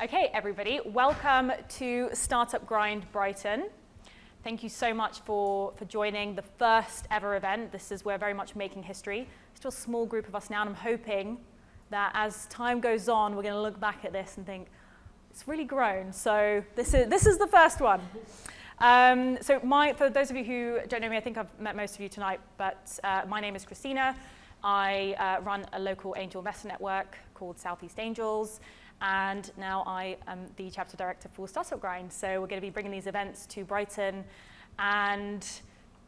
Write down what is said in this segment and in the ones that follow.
Okay, everybody, welcome to Startup Grind Brighton. Thank you so much for joining the first ever event. We're very much making history. It's still a small group of us now, and I'm hoping that as time goes on, we're going to look back at this and think, it's really grown. So this is the first one. For those of you who don't know me, I think I've met most of you tonight, but my name is Christina. I run a local angel investor network called Southeast Angels. And now I am the chapter director for Startup Grind. So we're going to be bringing these events to Brighton and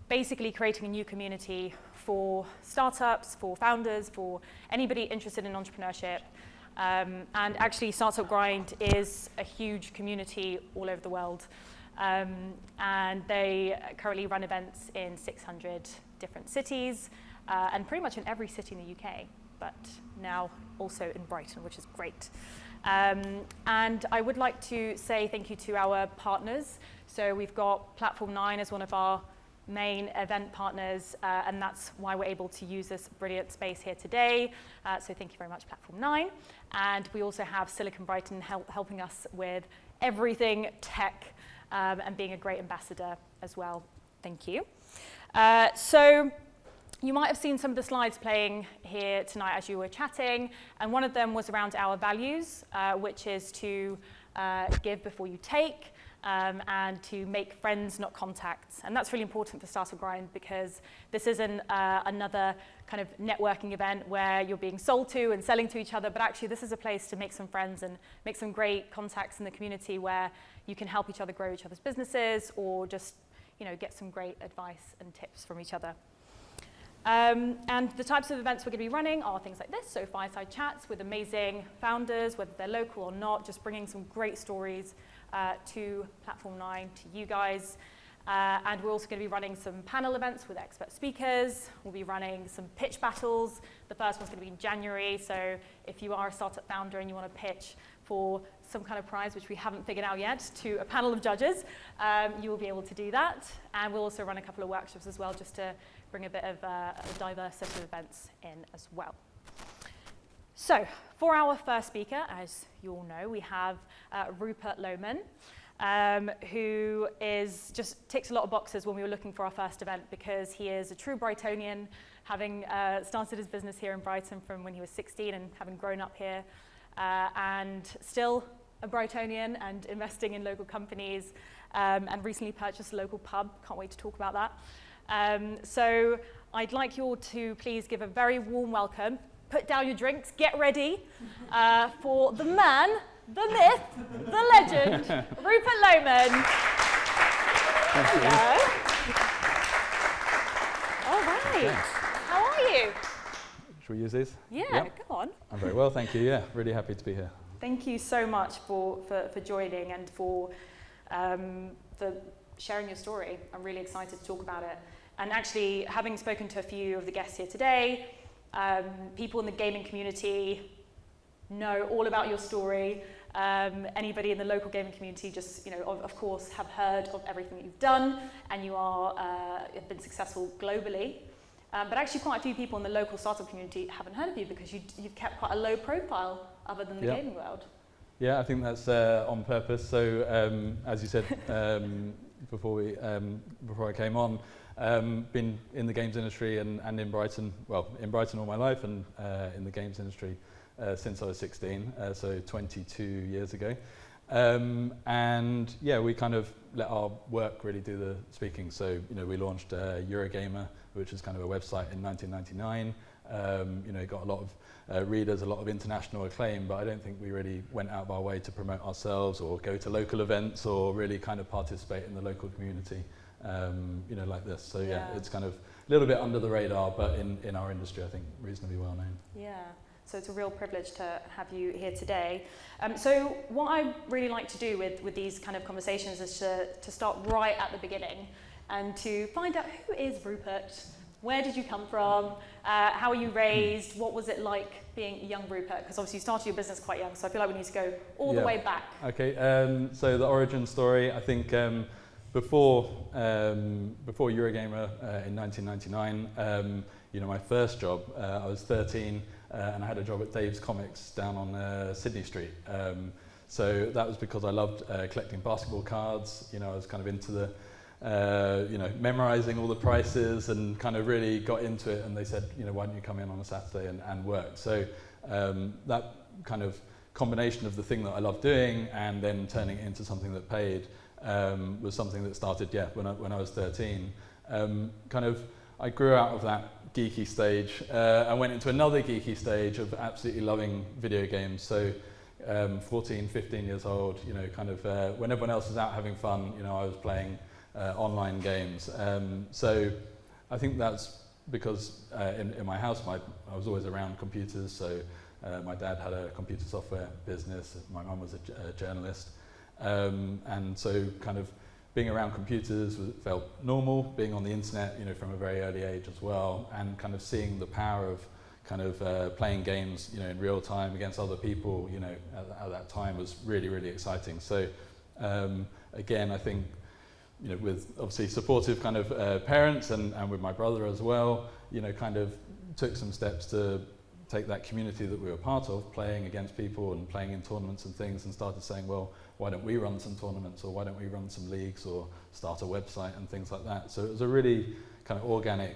basically creating a new community for startups, for founders, for anybody interested in entrepreneurship. And actually, Startup Grind is a huge community all over the world. And they currently run events in 600 different cities and pretty much in every city in the UK, but now also in Brighton, which is great. And I would like to say thank you to our partners. So we've got Platform 9 as one of our main event partners, and that's why we're able to use this brilliant space here today. So thank you very much, Platform 9. And we also have Silicon Brighton helping us with everything tech and being a great ambassador as well. Thank you. So you might have seen some of the slides playing here tonight as you were chatting, and one of them was around our values, which is to give before you take, and to make friends, not contacts. And that's really important for Startup Grind because this isn't another kind of networking event where you're being sold to and selling to each other, but actually this is a place to make some friends and make some great contacts in the community where you can help each other grow each other's businesses or just, get some great advice and tips from each other. And the types of events we're going to be running are things like this, so fireside chats with amazing founders, whether they're local or not, just bringing some great stories to Platform 9, to you guys. And we're also going to be running some panel events with expert speakers. We'll be running some pitch battles. The first one's going to be in January, so if you are a startup founder and you want to pitch for some kind of prize, which we haven't figured out yet, to a panel of judges, you will be able to do that. And we'll also run a couple of workshops as well, just to bring a bit of a diverse set of events in as well. So, for our first speaker, as you all know, we have Rupert Loman, who just ticks a lot of boxes when we were looking for our first event because he is a true Brightonian, having started his business here in Brighton from when he was 16 and having grown up here, and still a Brightonian and investing in local companies, and recently purchased a local pub. Can't wait to talk about that. So I'd like you all to please give a very warm welcome. Put down your drinks, get ready for the man, the myth, the legend, Rupert Loman. Hello. All right. Thanks. How are you? Should we use these? Yeah, go on. I'm very well, thank you. Yeah, really happy to be here. Thank you so much for joining and for sharing your story. I'm really excited to talk about it. And actually, having spoken to a few of the guests here today, people in the gaming community know all about your story. Anybody in the local gaming community just, of course, have heard of everything that you've done, and you have been successful globally. But actually, quite a few people in the local startup community haven't heard of you because you've kept quite a low profile other than the gaming world. Yeah, I think that's on purpose. So, as you said before I came on, been in the games industry and in Brighton, in Brighton all my life, and in the games industry since I was 16, so 22 years ago. And yeah, we kind of let our work really do the speaking. So, we launched Eurogamer, which is kind of a website in 1999. It got a lot of readers, a lot of international acclaim, but I don't think we really went out of our way to promote ourselves or go to local events or really kind of participate in the local community, like this. So yeah, it's kind of a little bit under the radar, but in our industry, I think reasonably well known. Yeah. So it's a real privilege to have you here today. So what I really like to do with these kind of conversations is to start right at the beginning and to find out who is Rupert, where did you come from, how were you raised, what was it like being a young Rupert? Because obviously you started your business quite young, so I feel like we need to go all the way back. Okay, so the origin story, I think before Eurogamer in 1999, my first job, I was 13, and I had a job at Dave's Comics down on Sydney Street. So that was because I loved collecting basketball cards. You know, I was kind of into the, you know, memorizing all the prices and kind of really got into it. And they said, you know, why don't you come in on a Saturday and work? So that kind of combination of the thing that I loved doing and then turning it into something that paid was something that started, when I was 13. I grew out of that geeky stage and went into another geeky stage of absolutely loving video games. So 14, 15 years old, you know, when everyone else was out having fun, you know, I was playing online games. So I think that's because in my house, I was always around computers. So my dad had a computer software business. My mum was a journalist. And so kind of being around computers felt normal, being on the internet, you know, from a very early age as well, and kind of seeing the power of kind of playing games, you know, in real time against other people, you know, at that time was really, really exciting. So again, I think, you know, with obviously supportive kind of parents and with my brother as well, you know, kind of took some steps to take that community that we were part of, playing against people and playing in tournaments and things, and started saying, well, why don't we run some tournaments, or why don't we run some leagues, or start a website and things like that. So it was a really kind of organic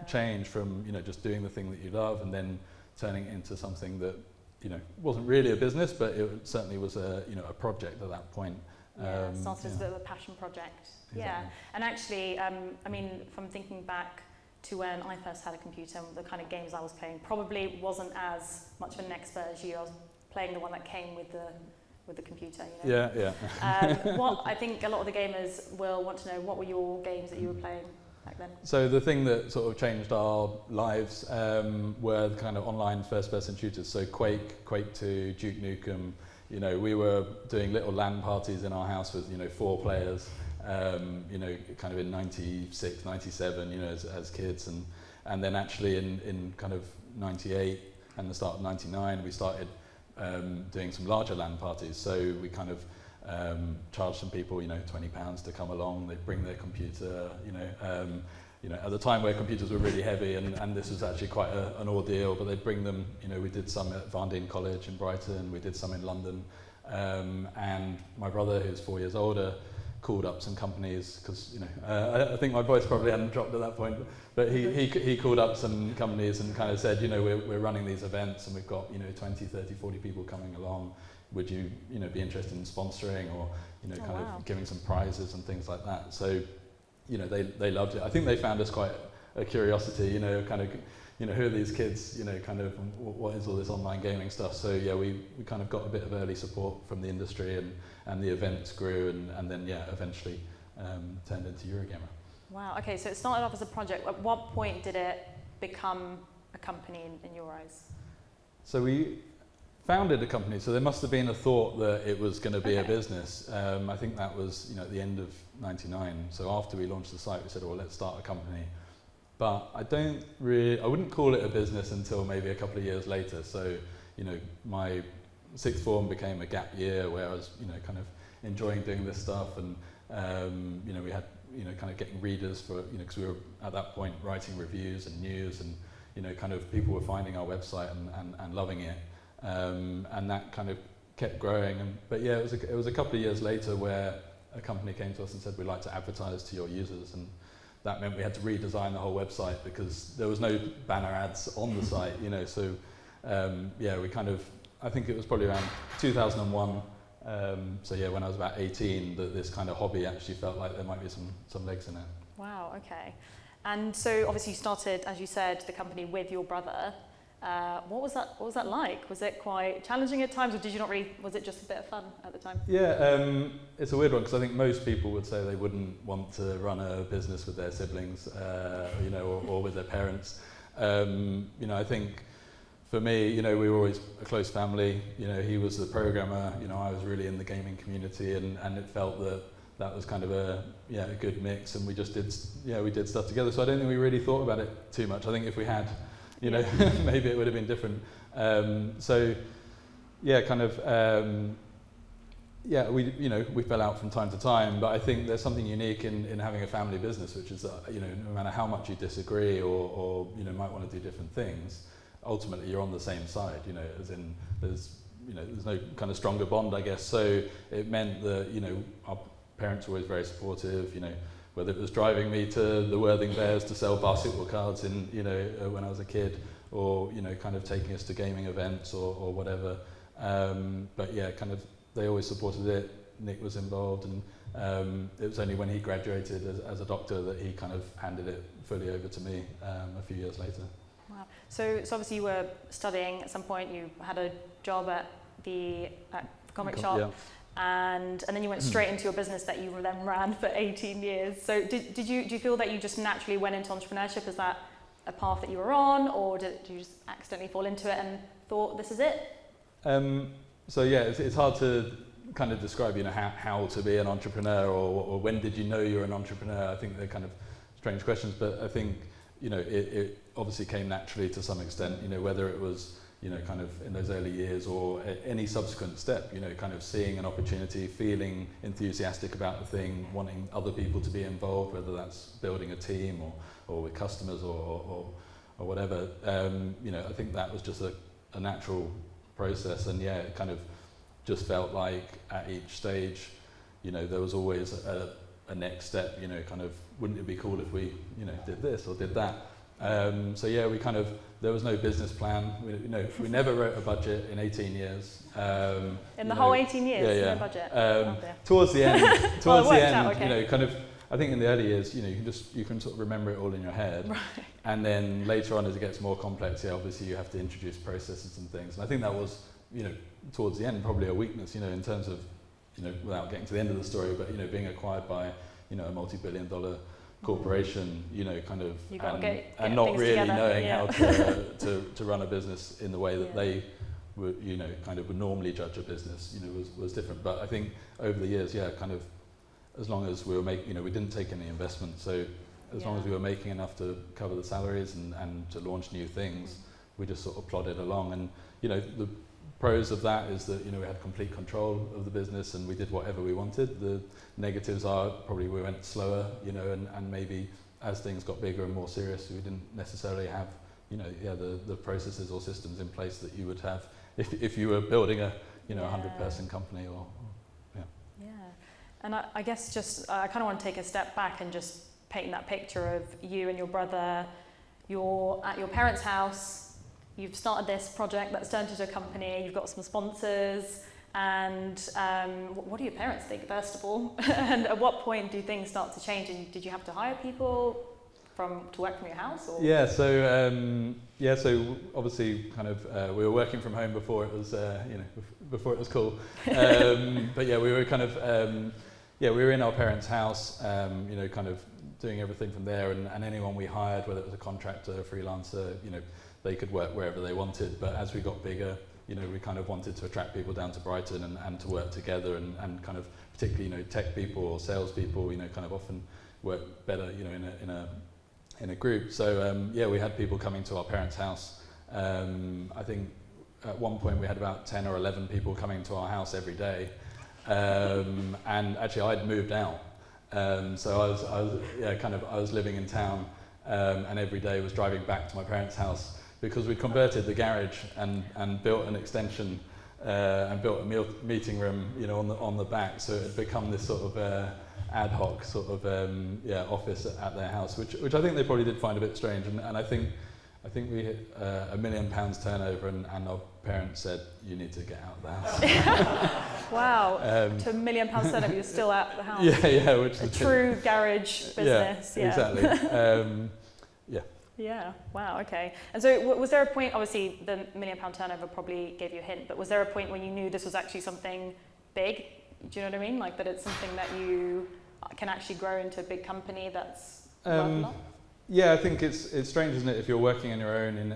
change from, you know, just doing the thing that you love and then turning it into something that, you know, wasn't really a business, but it certainly was a, you know, a project at that point. It started as a bit of a passion project. Exactly. Yeah, and actually, I mean, from thinking back to when I first had a computer, the kind of games I was playing probably wasn't as much of an expert as you. I was playing the one that came with the computer, you know? Yeah. What I think a lot of the gamers will want to know, what were your games that you were playing back then? So the thing that sort of changed our lives were the kind of online first-person shooters. So Quake 2, Duke Nukem. You know, we were doing little LAN parties in our house with, you know, 4 players. You know, kind of in 96, 97, you know, as kids, and then actually in kind of 98 and the start of 99, we started doing some larger LAN parties. So we kind of charged some people, you know, £20 to come along. They'd bring their computer, you know, at the time where computers were really heavy, and this was actually quite an ordeal, but they'd bring them, you know, we did some at Foundry College in Brighton, we did some in London, and my brother, who's 4 years older, called up some companies, because, you know, I think my voice probably hadn't dropped at that point, but he called up some companies and kind of said, you know, we're running these events and we've got, you know, 20, 30, 40 people coming along. Would you, you know, be interested in sponsoring, or, you know, of giving some prizes and things like that? So, you know, they loved it. I think they found us quite a curiosity, you know, kind of, you know, who are these kids, you know, kind of, what is all this online gaming stuff? So yeah, we kind of got a bit of early support from the industry, and the events grew, and then eventually turned into Eurogamer. Wow, okay, so it started off as a project. At what point did it become a company in your eyes? So we founded a company, so there must have been a thought that it was going to be a business. I think that was, you know, at the end of 99. So after we launched the site, we said, well, let's start a company. But I wouldn't call it a business until maybe a couple of years later. So, you know, my sixth form became a gap year where I was, you know, kind of enjoying doing this stuff, and you know, we had, you know, kind of getting readers for, you know, because we were at that point writing reviews and news, and, you know, kind of people were finding our website and loving it, and that kind of kept growing. But yeah, it was a couple of years later where a company came to us and said, we'd like to advertise to your users, and that meant we had to redesign the whole website because there was no banner ads on the site, you know. So yeah, we kind of, I think it was probably around 2001. So yeah, when I was about 18, that this kind of hobby actually felt like there might be some legs in it. Wow, okay. And so obviously you started, as you said, the company with your brother. What was that like? Was it quite challenging at times, or did you not really, was it just a bit of fun at the time? Yeah, it's a weird one, because I think most people would say they wouldn't want to run a business with their siblings, you know, or with their parents. You know, I think for me, you know, we were always a close family. You know, he was the programmer, you know, I was really in the gaming community, and it felt that was kind of a good mix, and we just did stuff together. So I don't think we really thought about it too much. I think if we had, you know, maybe it would have been different. So yeah, kind of we fell out from time to time, but I think there's something unique in having a family business, which is that, you know, no matter how much you disagree or you know, might want to do different things, ultimately you're on the same side, you know, as in there's, there's no kind of stronger bond, I guess. So it meant that, our parents were always very supportive, whether it was driving me to the Worthing Bears to sell basketball cards when I was a kid, or, kind of taking us to gaming events or whatever. But yeah, kind of, they always supported it. Nick was involved, and it was only when he graduated as a doctor that he kind of handed it fully over to me a few years later. Wow. So obviously you were studying at some point, you had a job at the comic shop, yeah. and then you went straight into your business that you then ran for 18 years. So do you feel that you just naturally went into entrepreneurship? Is that a path that you were on, or did you just accidentally fall into it and thought, this is it? So yeah, it's hard to kind of describe, how to be an entrepreneur, or when did you know you were an entrepreneur? I think they're kind of strange questions, but I think, it obviously came naturally to some extent, whether it was, kind of in those early years or any subsequent step, kind of seeing an opportunity, feeling enthusiastic about the thing, wanting other people to be involved, whether that's building a team or with customers or whatever. I think that was just a natural process, and yeah, it kind of just felt like at each stage, there was always a next step, kind of, wouldn't it be cool if we, did this or did that? So yeah, there was no business plan. We never wrote a budget in 18 years. In the whole 18 years, yeah. No budget? Towards the end, okay. kind of, I think in the early years, you can sort of remember it all in your head. Right. And then later on, as it gets more complex, obviously you have to introduce processes and things. And I think that was, towards the end, probably a weakness, in terms of, without getting to the end of the story, but, being acquired by, a multi-billion-dollar corporation, kind of, and not really together. Knowing how to run a business in the way that they would, kind of would normally judge a business, was different. But I think over the years, kind of, as long as we were making, we didn't take any investment, so as long as we were making enough to cover the salaries and to launch new things, we just sort of plodded along. And, the pros of that is that, we had complete control of the business and we did whatever we wanted. The negatives are probably we went slower, and maybe as things got bigger and more serious, we didn't necessarily have, the processes or systems in place that you would have if you were building a, 100-person company or. Yeah, and I guess just I kind of want to take a step back and just paint that picture of you and your brother. You're at your parents' house. You've started this project that's turned into a company. You've got some sponsors, and what do your parents think, first of all? And at what point do things start to change? And did you have to hire people to work from your house? Or? Yeah, so obviously, kind of, we were working from home before it was, before it was cool. But yeah, we were kind of, we were in our parents' house, kind of doing everything from there, and anyone we hired, whether it was a contractor, a freelancer, they could work wherever they wanted. But as we got bigger, we kind of wanted to attract people down to Brighton and to work together, and kind of particularly, tech people or sales people, kind of often work better, in a group. So we had people coming to our parents' house. I think at one point we had about 10 or 11 people coming to our house every day. And actually I'd moved out. So I was living in town, and every day was driving back to my parents' house, because we'd converted the garage and built an extension and built a meeting room, on the back. So it had become this sort of ad hoc sort of office at their house, which I think they probably did find a bit strange. And I think we hit £1 million turnover, and our parents said, "You need to get out of the house." Wow, to £1 million turnover, you're still at the house. Yeah, which is a true garage business. Yeah, exactly. Yeah, wow, okay. And so was there a point, obviously the £1 million turnover probably gave you a hint, but was there a point when you knew this was actually something big? Do you know what I mean? Like that it's something that you can actually grow into a big company that's Yeah, I think it's strange, isn't it, if you're working on your own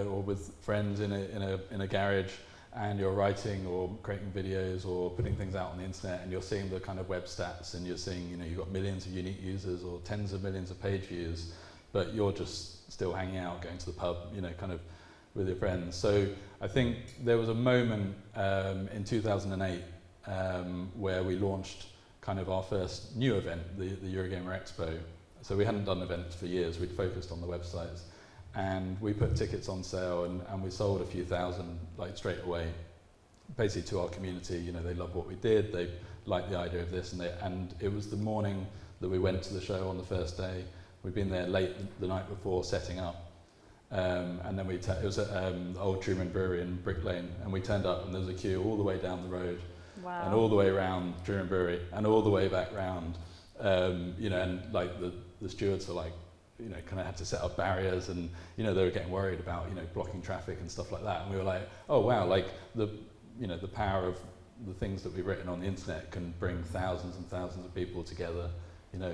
or with friends in a garage, and you're writing or creating videos or putting things out on the internet, and you're seeing the kind of web stats, and you're seeing, you've got millions of unique users or tens of millions of page views, but you're just still hanging out, going to the pub, kind of with your friends. So I think there was a moment in 2008 where we launched kind of our first new event, the Eurogamer Expo. So we hadn't done events for years, we'd focused on the websites, and we put tickets on sale, and we sold a few thousand like straight away. basically to our community. You know, they loved what we did, they liked the idea of this, and it was the morning that we went to the show on the first day. We'd been there late the night before setting up, and then it was at the old Truman Brewery in Brick Lane, and we turned up and there was a queue all the way down the road, wow. and all the way around Truman Brewery, and all the way back round, you know, and like the stewards were like, you know, kind of had to set up barriers, and you know, they were getting worried about, you know, blocking traffic and stuff like that, and we were like, oh wow, like the power of the things that we've written on the internet can bring thousands and thousands of people together, you know,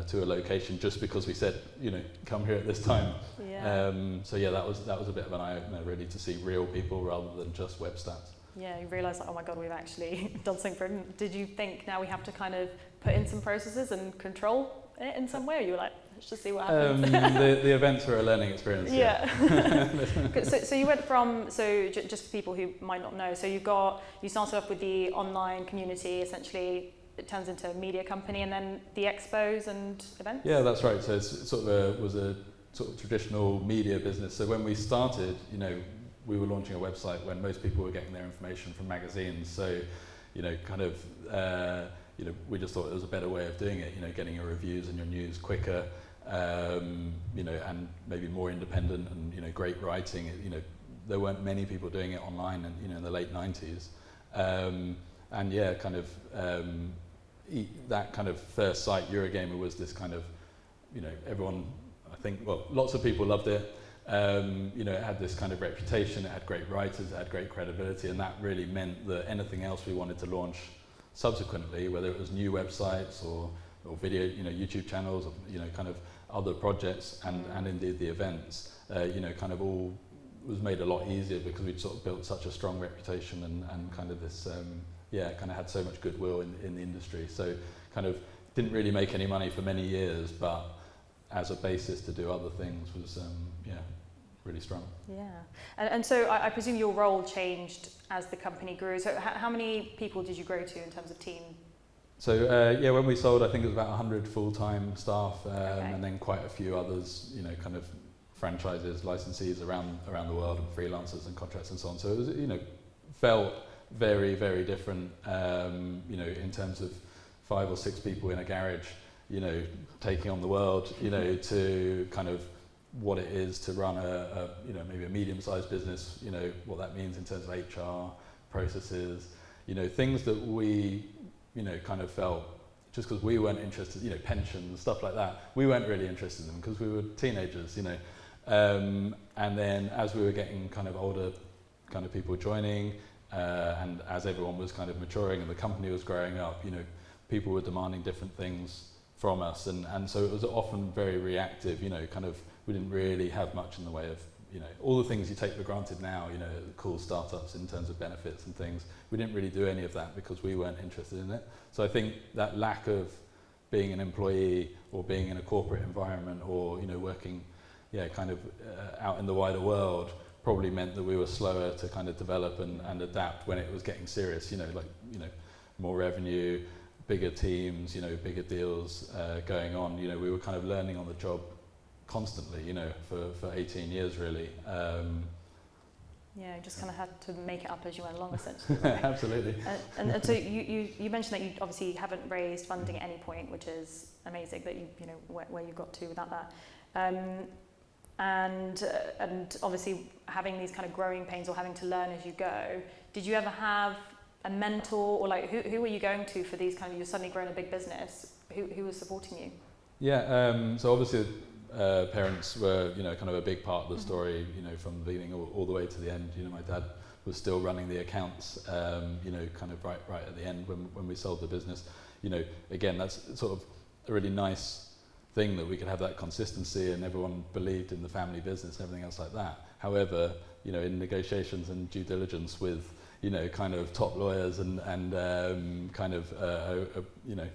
to a location just because we said, you know, come here at this time. Yeah. So yeah, that was a bit of an eye-opener really, to see real people rather than just web stats. Yeah, you realise like, oh my God, we've actually done something for him. Did you think now we have to kind of put in some processes and control it in some way, or you were like, let's just see what happens? The events were a learning experience. Yeah. So you went from, just for people who might not know, so you started off with the online community, essentially it turns into a media company, and then the expos and events? Yeah, that's right. So it's was a sort of traditional media business. So when we started, you know, we were launching a website when most people were getting their information from magazines. So, you know, kind of, you know, we just thought it was a better way of doing it, you know, getting your reviews and your news quicker, you know, and maybe more independent, and, you know, great writing. You know, there weren't many people doing it online, and, you know, in the late 90s. And yeah, kind of, that kind of first site, Eurogamer, was this kind of, you know, everyone, I think, well, lots of people loved it. You know, it had this kind of reputation, it had great writers, it had great credibility, and that really meant that anything else we wanted to launch subsequently, whether it was new websites or video, you know, YouTube channels, or, you know, kind of other projects, and indeed the events, you know, kind of all was made a lot easier because we'd sort of built such a strong reputation, and kind of this, yeah, kind of had so much goodwill in the industry. So kind of didn't really make any money for many years, but as a basis to do other things was, yeah, really strong. Yeah, and so I presume your role changed as the company grew. So how many people did you grow to in terms of team? So yeah, when we sold, I think it was about 100 full-time staff, Okay. and then quite a few others, you know, kind of franchises, licensees around the world, and freelancers and contracts and so on. So it was, you know, felt very, very different, you know, in terms of 5 or 6 people in a garage, you know, taking on the world, you know, to kind of what it is to run a you know, maybe a medium-sized business, you know, what that means in terms of HR, processes, you know, things that we, you know, kind of felt, just because we weren't interested, you know, pensions, stuff like that, we weren't really interested in them because we were teenagers, you know. And then as we were getting kind of older kind of people joining, and as everyone was kind of maturing and the company was growing up, you know, people were demanding different things from us, and so it was often very reactive, you know, kind of, we didn't really have much in the way of, you know, all the things you take for granted now, you know, cool startups in terms of benefits and things. We didn't really do any of that because we weren't interested in it. So I think that lack of being an employee or being in a corporate environment, or, you know, working, yeah, kind of out in the wider world, probably meant that we were slower to kind of develop and adapt when it was getting serious, you know, like, you know, more revenue, bigger teams, you know, bigger deals going on. You know, we were kind of learning on the job constantly, you know, for 18 years really. Yeah, you just kind of had to make it up as you went along, essentially. Right? Absolutely. And so you mentioned that you obviously haven't raised funding at any point, which is amazing that you know where you got to without that. And obviously having these kind of growing pains or having to learn as you go, did you ever have a mentor, or like who were you going to for these kind of, you're suddenly growing a big business, who was supporting you? Yeah, so obviously parents were, you know, kind of a big part of the story, you know, from the beginning all the way to the end. You know, my dad was still running the accounts, you know, kind of right at the end when we sold the business. You know, again, that's sort of a really nice thing that we could have that consistency and everyone believed in the family business and everything else like that. However, you know, in negotiations and due diligence with, you know, kind of top lawyers and kind of you know,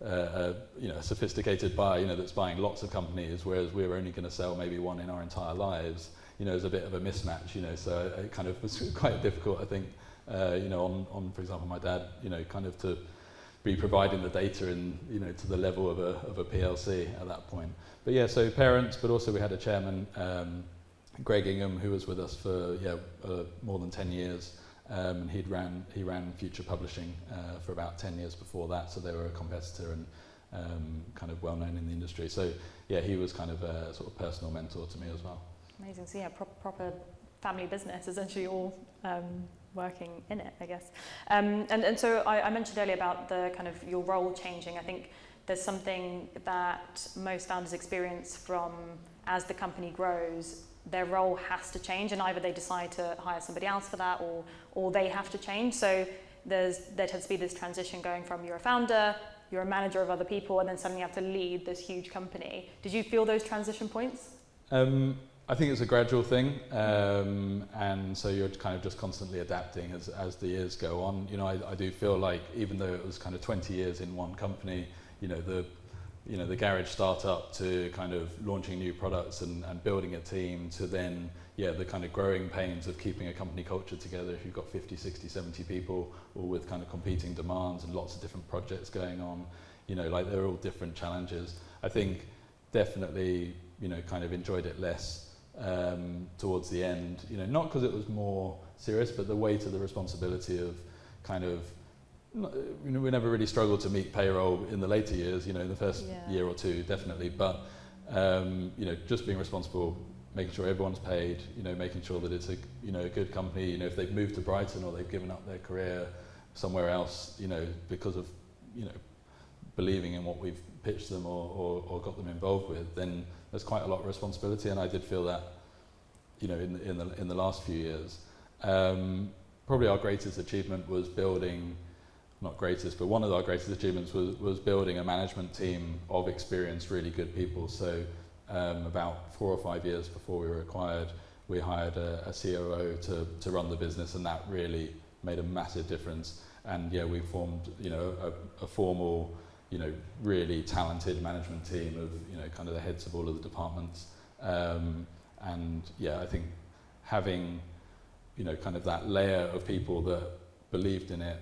a sophisticated buyer, you know, that's buying lots of companies, whereas we were only going to sell maybe one in our entire lives, you know, there's a bit of a mismatch, you know, so it kind of was quite difficult, I think, you know, on for example, my dad, you know, kind of to be providing the data in, you know, to the level of a PLC at that point. But yeah, so parents, but also we had a chairman, Greg Ingham, who was with us for more than 10 years, and he ran Future Publishing for about 10 years before that, so they were a competitor and kind of well known in the industry. So yeah, he was kind of a sort of personal mentor to me as well. Amazing. So yeah, proper family business, essentially all working in it, I guess. And so I mentioned earlier about the kind of your role changing. I think there's something that most founders experience from as the company grows, their role has to change, and either they decide to hire somebody else for that, or they have to change. So there tends to be this transition going from you're a founder, you're a manager of other people, and then suddenly you have to lead this huge company. Did you feel those transition points? I think it's a gradual thing, and so you're kind of just constantly adapting as the years go on. You know, I do feel like even though it was kind of 20 years in one company, the garage startup to kind of launching new products and building a team to then, the kind of growing pains of keeping a company culture together if you've got 50, 60, 70 people, all with kind of competing demands and lots of different projects going on. Like they're all different challenges. I think definitely, kind of enjoyed it less towards the end, not because it was more serious, but the weight of the responsibility of kind of, we never really struggled to meet payroll in the later years, in the first year or two, definitely. But, just being responsible, making sure everyone's paid, making sure that it's a good company, if they've moved to Brighton or they've given up their career somewhere else, because of, believing in what we've pitched them or got them involved with, then there's quite a lot of responsibility. And I did feel that, in the last few years. Probably our greatest achievement was building, not greatest, but one of our greatest achievements was building a management team of experienced, really good people. So about 4 or 5 years before we were acquired, we hired a COO to run the business, and that really made a massive difference. And we formed, a formal, really talented management team of, kind of the heads of all of the departments. And I think having, kind of that layer of people that believed in it,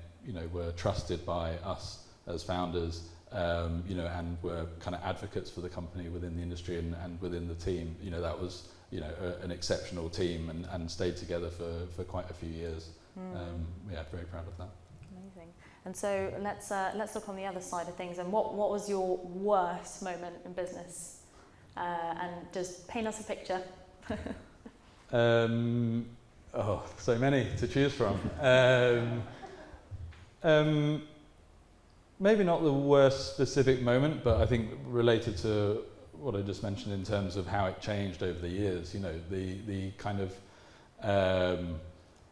were trusted by us as founders, and were kind of advocates for the company within the industry and within the team. That was, an exceptional team and stayed together for quite a few years. Very proud of that. Amazing. And so let's look on the other side of things. And what was your worst moment in business? And just paint us a picture. So many to choose from. Maybe not the worst specific moment, but I think related to what I just mentioned in terms of how it changed over the years. The kind of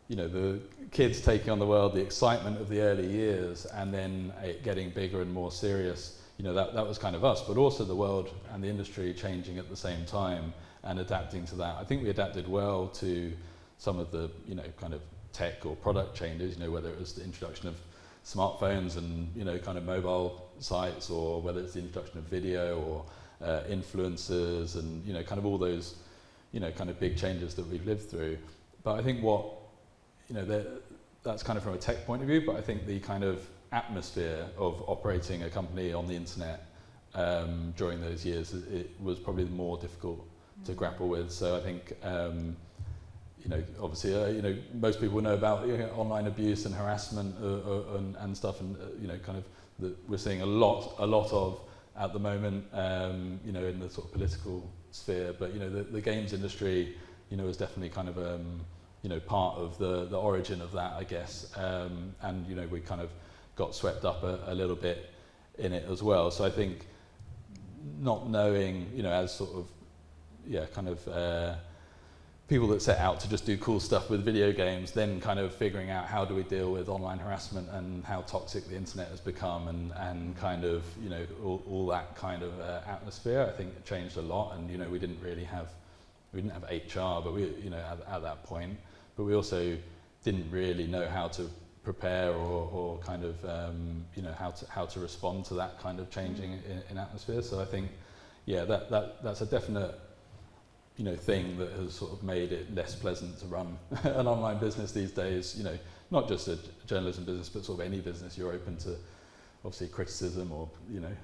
the kids taking on the world, the excitement of the early years, and then it getting bigger and more serious. That was kind of us, but also the world and the industry changing at the same time and adapting to that. I think we adapted well to some of the kind of tech or product changes. Whether it was the introduction of smartphones and kind of mobile sites, or whether it's the introduction of video or influencers and kind of all those kind of big changes that we've lived through. But I think what that's kind of from a tech point of view, but I think the kind of atmosphere of operating a company on the internet during those years, it was probably more difficult to grapple with. So I think obviously most people know about online abuse and harassment and stuff, and kind of that we're seeing a lot of at the moment in the sort of political sphere. But the games industry is definitely kind of part of the origin of that, I guess, and we kind of got swept up a little bit in it as well. So I think not knowing, as sort of kind of people that set out to just do cool stuff with video games, then kind of figuring out how do we deal with online harassment and how toxic the internet has become, and kind of all that kind of atmosphere. I think it changed a lot, and we didn't have HR, but we at that point, but we also didn't really know how to prepare or kind of how to respond to that kind of changing in atmosphere. So I think that's a definite thing that has sort of made it less pleasant to run an online business these days. Not just a journalism business, but sort of any business. You're open to obviously criticism or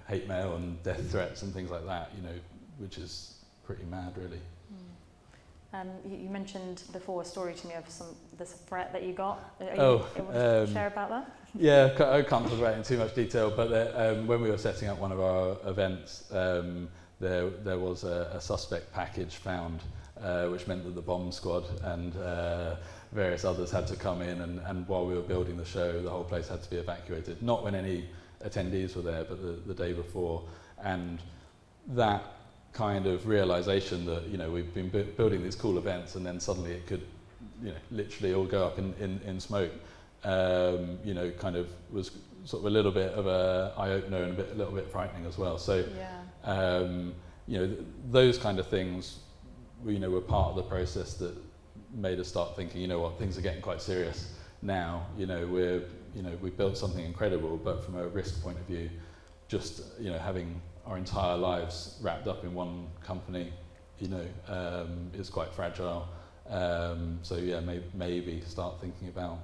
hate mail and death threats and things like that. Which is pretty mad, really. You mentioned before a story to me of this threat that you got. Are you able to share about that? Yeah, I can't talk about it in too much detail, but when we were setting up one of our events, there was a suspect package found, which meant that the bomb squad and various others had to come in, and while we were building the show, the whole place had to be evacuated. Not when any attendees were there, but the day before. And that kind of realization that, you know, we've been building these cool events and then suddenly it could, you know, literally all go up in smoke, you know, kind of was sort of a little bit of a eye-opener and a little bit frightening as well. So, you know, those kind of things, you know, were part of the process that made us start thinking, you know what, things are getting quite serious now. You know, we've built something incredible, but from a risk point of view, just, you know, having our entire lives wrapped up in one company, you know, is quite fragile. So yeah, maybe start thinking about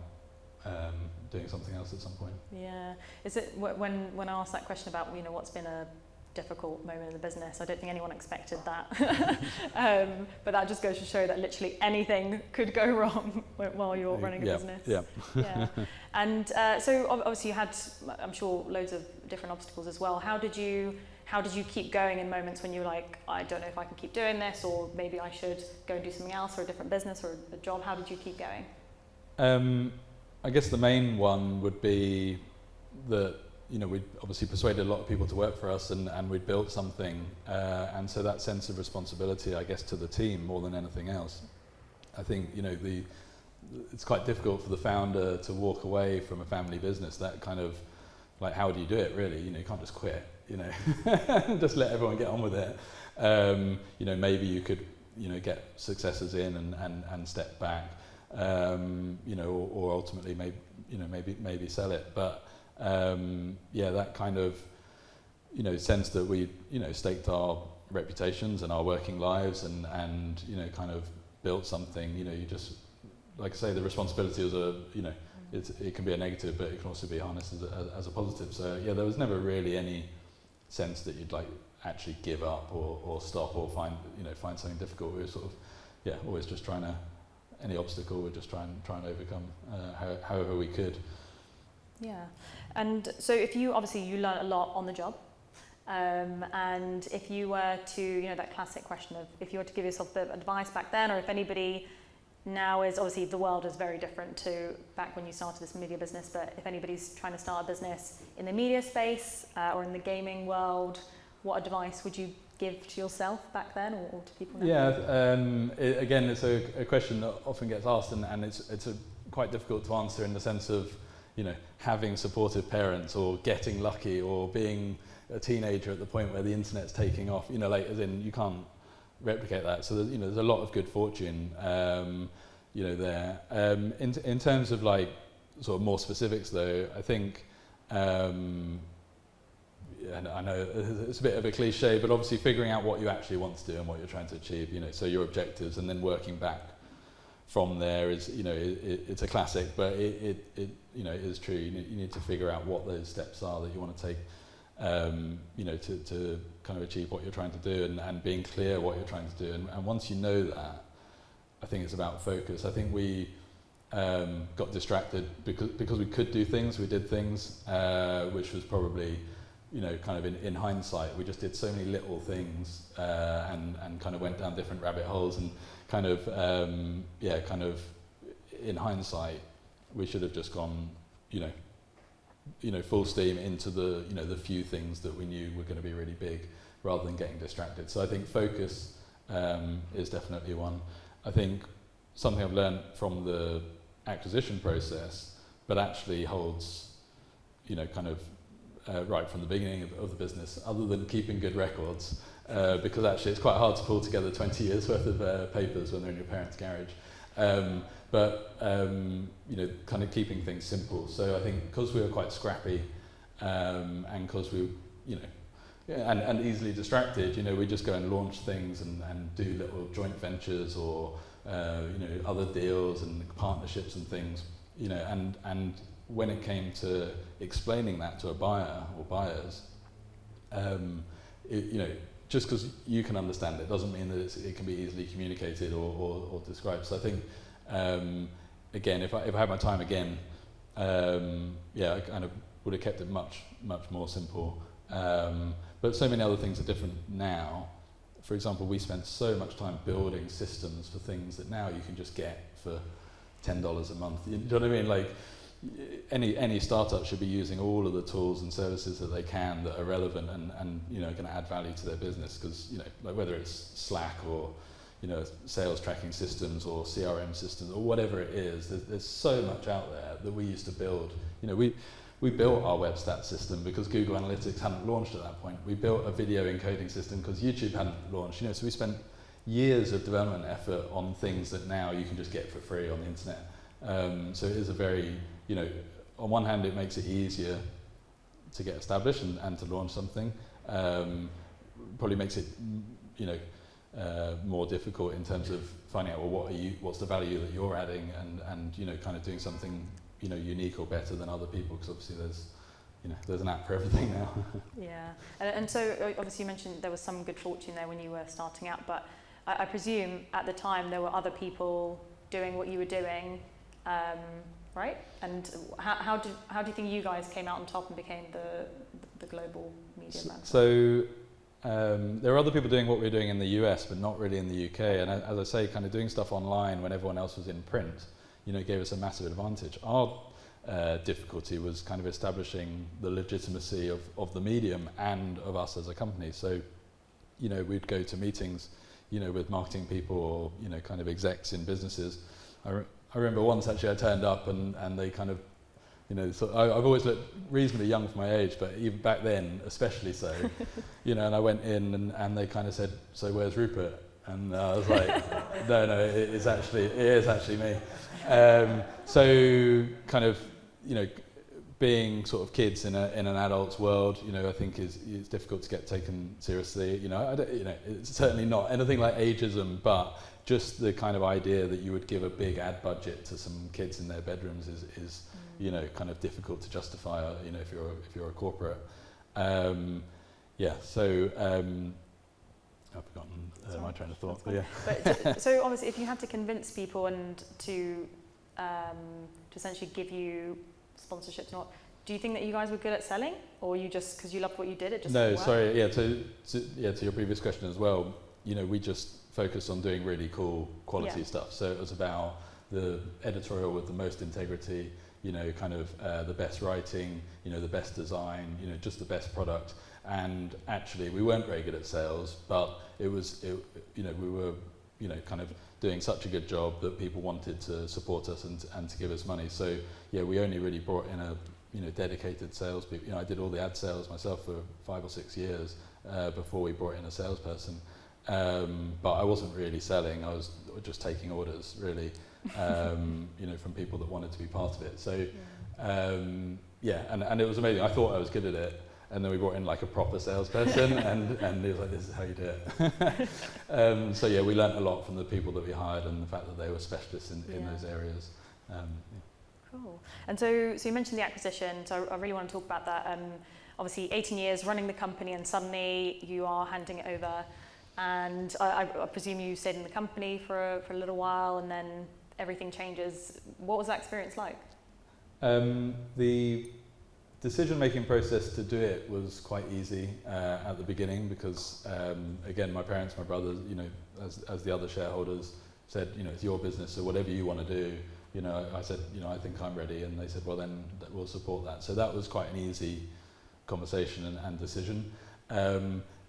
doing something else at some point. Yeah. Is it when I asked that question about, you know, what's been a difficult moment in the business, I don't think anyone expected that. But that just goes to show that literally anything could go wrong while you're running a business. Yeah. And so obviously you had, I'm sure, loads of different obstacles as well. How did you keep going in moments when you're like, I don't know if I can keep doing this, or maybe I should go and do something else, or a different business or a job? How did you keep going? I guess the main one would be that, you know, we'd obviously persuaded a lot of people to work for us, and we'd built something, and so that sense of responsibility, I guess, to the team more than anything else. I think, you know, it's quite difficult for the founder to walk away from a family business. That kind of, like, how do you do it, really? You know, you can't just quit, you know, just let everyone get on with it. You know, maybe you could, you know, get successors in and step back, you know, or ultimately maybe sell it. But yeah, that kind of, you know, sense that we, you know, staked our reputations and our working lives and you know, kind of built something. You know, you just, like I say, the responsibility was you know, it can be a negative, but it can also be harnessed as a positive. So yeah, there was never really any sense that you'd like actually give up or stop or find something difficult. We were sort of, always just trying to, any obstacle we're just trying to overcome however we could. Yeah. And so if you learn a lot on the job, and if you were to, you know, that classic question of if you were to give yourself a bit of advice back then, or if anybody now is, obviously the world is very different to back when you started this media business, but if anybody's trying to start a business in the media space or in the gaming world, what advice would you give to yourself back then or to people now? Yeah, again, it's a question that often gets asked, and it's quite difficult to answer in the sense of, you know, having supportive parents or getting lucky or being a teenager at the point where the internet's taking off, you know, like, as in, you can't replicate that. So there's, you know, there's a lot of good fortune, you know, there. In terms of, like, sort of more specifics though, I think, and I know it's a bit of a cliche, but obviously figuring out what you actually want to do and what you're trying to achieve, you know, so your objectives, and then working back from there is, you know, it's a classic, but it you know, it is true. You need to figure out what those steps are that you want to take, you know, to kind of achieve what you're trying to do, and being clear what you're trying to do. And once you know that, I think it's about focus. I think we got distracted because we could do things, we did things, which was probably, you know, kind of in hindsight, we just did so many little things, and kind of went down different rabbit holes, and kind of, kind of in hindsight, we should have just gone, you know, full steam into the, you know, the few things that we knew were going to be really big, rather than getting distracted. So I think focus is definitely one. I think something I've learned from the acquisition process, but actually holds, you know, kind of right from the beginning of the business, other than keeping good records, because actually it's quite hard to pull together 20 years worth of papers when they're in your parents' garage. But you know, kind of keeping things simple. So I think because we were quite scrappy, and because we, you know, and easily distracted, you know, we just go and launch things and do little joint ventures or you know, other deals and partnerships and things, you know, and when it came to explaining that to a buyer or buyers, you know, just because you can understand it doesn't mean that it can be easily communicated or described. So I think, again, if I had my time again, I kind of would have kept it much more simple. But so many other things are different now. For example, we spent so much time building systems for things that now you can just get for $10 a month. You know what I mean? Like, any startup should be using all of the tools and services that they can that are relevant and you know, going to add value to their business, because, you know, like whether it's Slack or, you know, sales tracking systems or CRM systems or whatever it is, there's so much out there that we used to build. You know, we built our web stats system because Google Analytics hadn't launched at that point. We built a video encoding system because YouTube hadn't launched. You know, so we spent years of development effort on things that now you can just get for free on the internet. So it is a very, you know, on one hand it makes it easier to get established and to launch something. Probably makes it, you know, more difficult in terms of finding out, well, what's the value that you're adding, and you know, kind of doing something, you know, unique or better than other people, because obviously there's an app for everything now. Yeah, and so obviously you mentioned there was some good fortune there when you were starting out, but I presume at the time there were other people doing what you were doing, right? And how do you think you guys came out on top and became the global media brand? So there were other people doing what we were doing in the US, but not really in the UK. And as I say, kind of doing stuff online when everyone else was in print, you know, gave us a massive advantage. Our difficulty was kind of establishing the legitimacy of the medium and of us as a company. So, you know, we'd go to meetings, you know, with marketing people or, you know, kind of execs in businesses. I remember once actually I turned up and they kind of, you know, so I've always looked reasonably young for my age, but even back then, especially so, you know, and I went in and they kind of said, "So where's Rupert?" And I was like, no, it is actually me. So kind of, you know, being sort of kids in an adult's world, you know, I think it's difficult to get taken seriously. You know, it's certainly not anything like ageism, but just the kind of idea that you would give a big ad budget to some kids in their bedrooms is you know, kind of difficult to justify. You know, if you're a corporate. So I've forgotten my train of thought. But yeah. But so obviously, if you had to convince people and to essentially give you sponsorships, do you think that you guys were good at selling, or you just, because you loved what you did, it just no? Didn't work? Sorry. Yeah. To your previous question as well. You know, we just focused on doing really cool quality stuff. So it was about the editorial with the most integrity. You know, kind of the best writing. You know, the best design. You know, just the best product. And actually, we weren't very good at sales, but you know, we were, you know, kind of doing such a good job that people wanted to support us and to give us money. So yeah, we only really brought in a, you know, dedicated salespeople. You know, I did all the ad sales myself for 5 or 6 years before we brought in a salesperson. But I wasn't really selling. I was just taking orders, really, you know, from people that wanted to be part of it. So and it was amazing. I thought I was good at it. And then we brought in like a proper salesperson, and he was like, "This is how you do it." So yeah, we learnt a lot from the people that we hired, and the fact that they were specialists in those areas. Cool. And so you mentioned the acquisition. So I really want to talk about that. Obviously, 18 years running the company, and suddenly you are handing it over. And I presume you stayed in the company for a little while, and then everything changes. What was that experience like? The decision-making process to do it was quite easy at the beginning because, again, my parents, my brothers, you know, as the other shareholders said, you know, it's your business, so whatever you want to do, you know, I said, you know, I think I'm ready, and they said, well, then we'll support that. So that was quite an easy conversation and decision.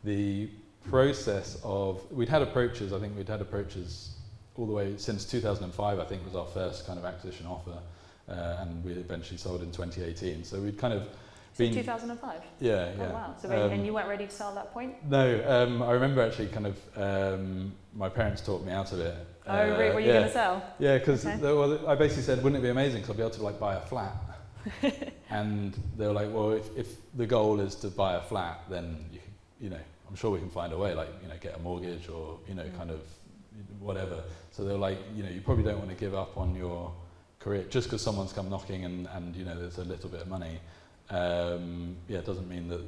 The process of, we'd had approaches all the way since 2005, I think was our first kind of acquisition offer. And we eventually sold in 2018. So we'd kind of been... 2005? Yeah. Oh, wow. So and you weren't ready to sell at that point? No. I remember actually kind of... my parents talked me out of it. Oh, were you going to sell? Yeah, because I basically said, wouldn't it be amazing because I'll be able to like buy a flat? And they were like, well, if the goal is to buy a flat, then, you know, I'm sure we can find a way, like, you know, get a mortgage or, you know, kind of whatever. So they were like, you know, you probably don't want to give up on your career just because someone's come knocking and you know there's a little bit of money. It doesn't mean that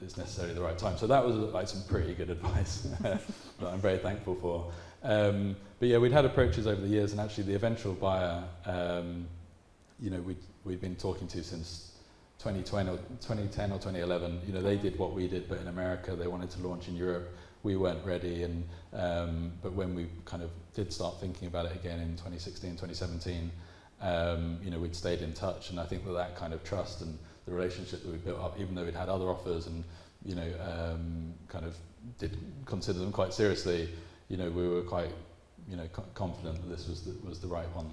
it's necessarily the right time. So that was like some pretty good advice that I'm very thankful for. But yeah, we'd had approaches over the years, and actually the eventual buyer, you know, we'd been talking to since 2010 or 2011. You know, they did what we did, but in America they wanted to launch in Europe. We weren't ready, and but when we kind of did start thinking about it again in 2016, 2017, you know, we'd stayed in touch, and I think that kind of trust and the relationship that we built up, even though we'd had other offers and, you know, kind of did consider them quite seriously, you know, we were quite, you know, confident that this was the right one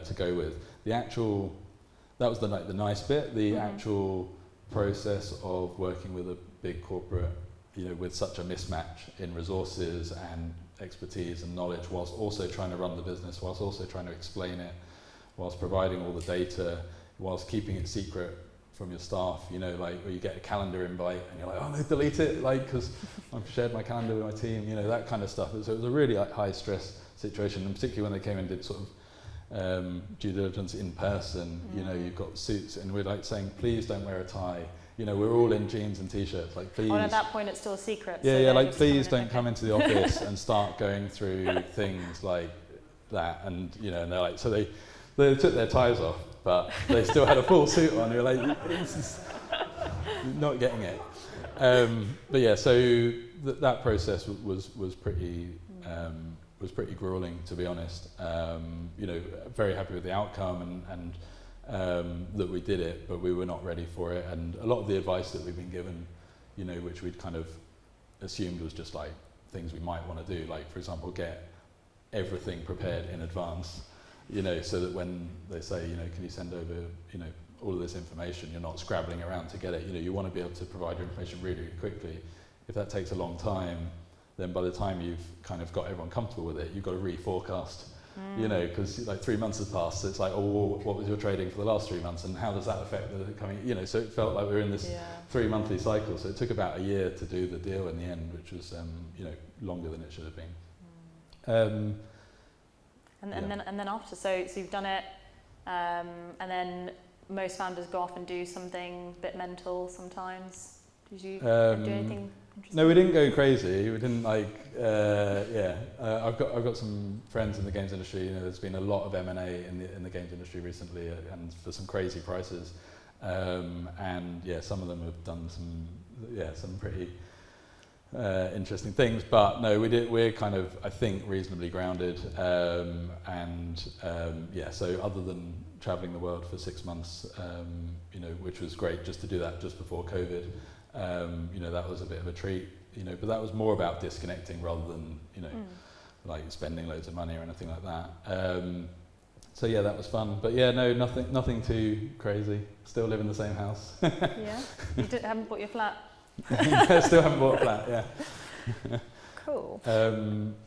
to go with. That was the nice bit. The actual process of working with a big corporate, you know, with such a mismatch in resources and expertise and knowledge, whilst also trying to run the business, whilst also trying to explain it, whilst providing all the data, whilst keeping it secret from your staff, you know, like where you get a calendar invite and you're like, oh no, delete it, like, because I've shared my calendar with my team, you know, that kind of stuff. So it was a really like, high stress situation, and particularly when they came and did sort of due diligence in person, you know, you've got suits, and we're like saying, please don't wear a tie. You know, we're all in jeans and t-shirts, like please. Oh, and at that point it's still a secret. Yeah, so yeah, like please don't come into the office and start going through things like that. And, you know, and they're like, so they took their ties off, but they still had a full suit on. You're like, this is not getting it. But yeah, so that process was pretty grueling, to be honest. You know, very happy with the outcome and that we did it, but we were not ready for it. And a lot of the advice that we've been given, you know, which we'd kind of assumed was just like things we might want to do, like for example, get everything prepared in advance, you know, so that when they say, you know, can you send over, you know, all of this information, you're not scrabbling around to get it. You know, you want to be able to provide your information really, really quickly. If that takes a long time, then by the time you've kind of got everyone comfortable with it, you've got to reforecast. You know, because like 3 months has passed, so it's like, oh, well, what was your trading for the last 3 months, and how does that affect the coming, you know, so it felt like we were in this 3 monthly cycle, so it took about a year to do the deal in the end, which was, you know, longer than it should have been. And then after, so you've done it, and then most founders go off and do something a bit mental sometimes. Did you do anything? No, we didn't go crazy. We didn't like, I've got some friends in the games industry. You know, there's been a lot of M&A in the games industry recently, and for some crazy prices. And yeah, some of them have done some pretty interesting things. But no, we're kind of, I think, reasonably grounded. So other than traveling the world for 6 months, you know, which was great just to do that just before COVID. You know, that was a bit of a treat, you know, but that was more about disconnecting rather than, you know, like spending loads of money or anything like that. So yeah, that was fun. But yeah, no, nothing too crazy. Still live in the same house. Yeah? You haven't bought your flat? Still haven't bought a flat, yeah. Cool. Okay.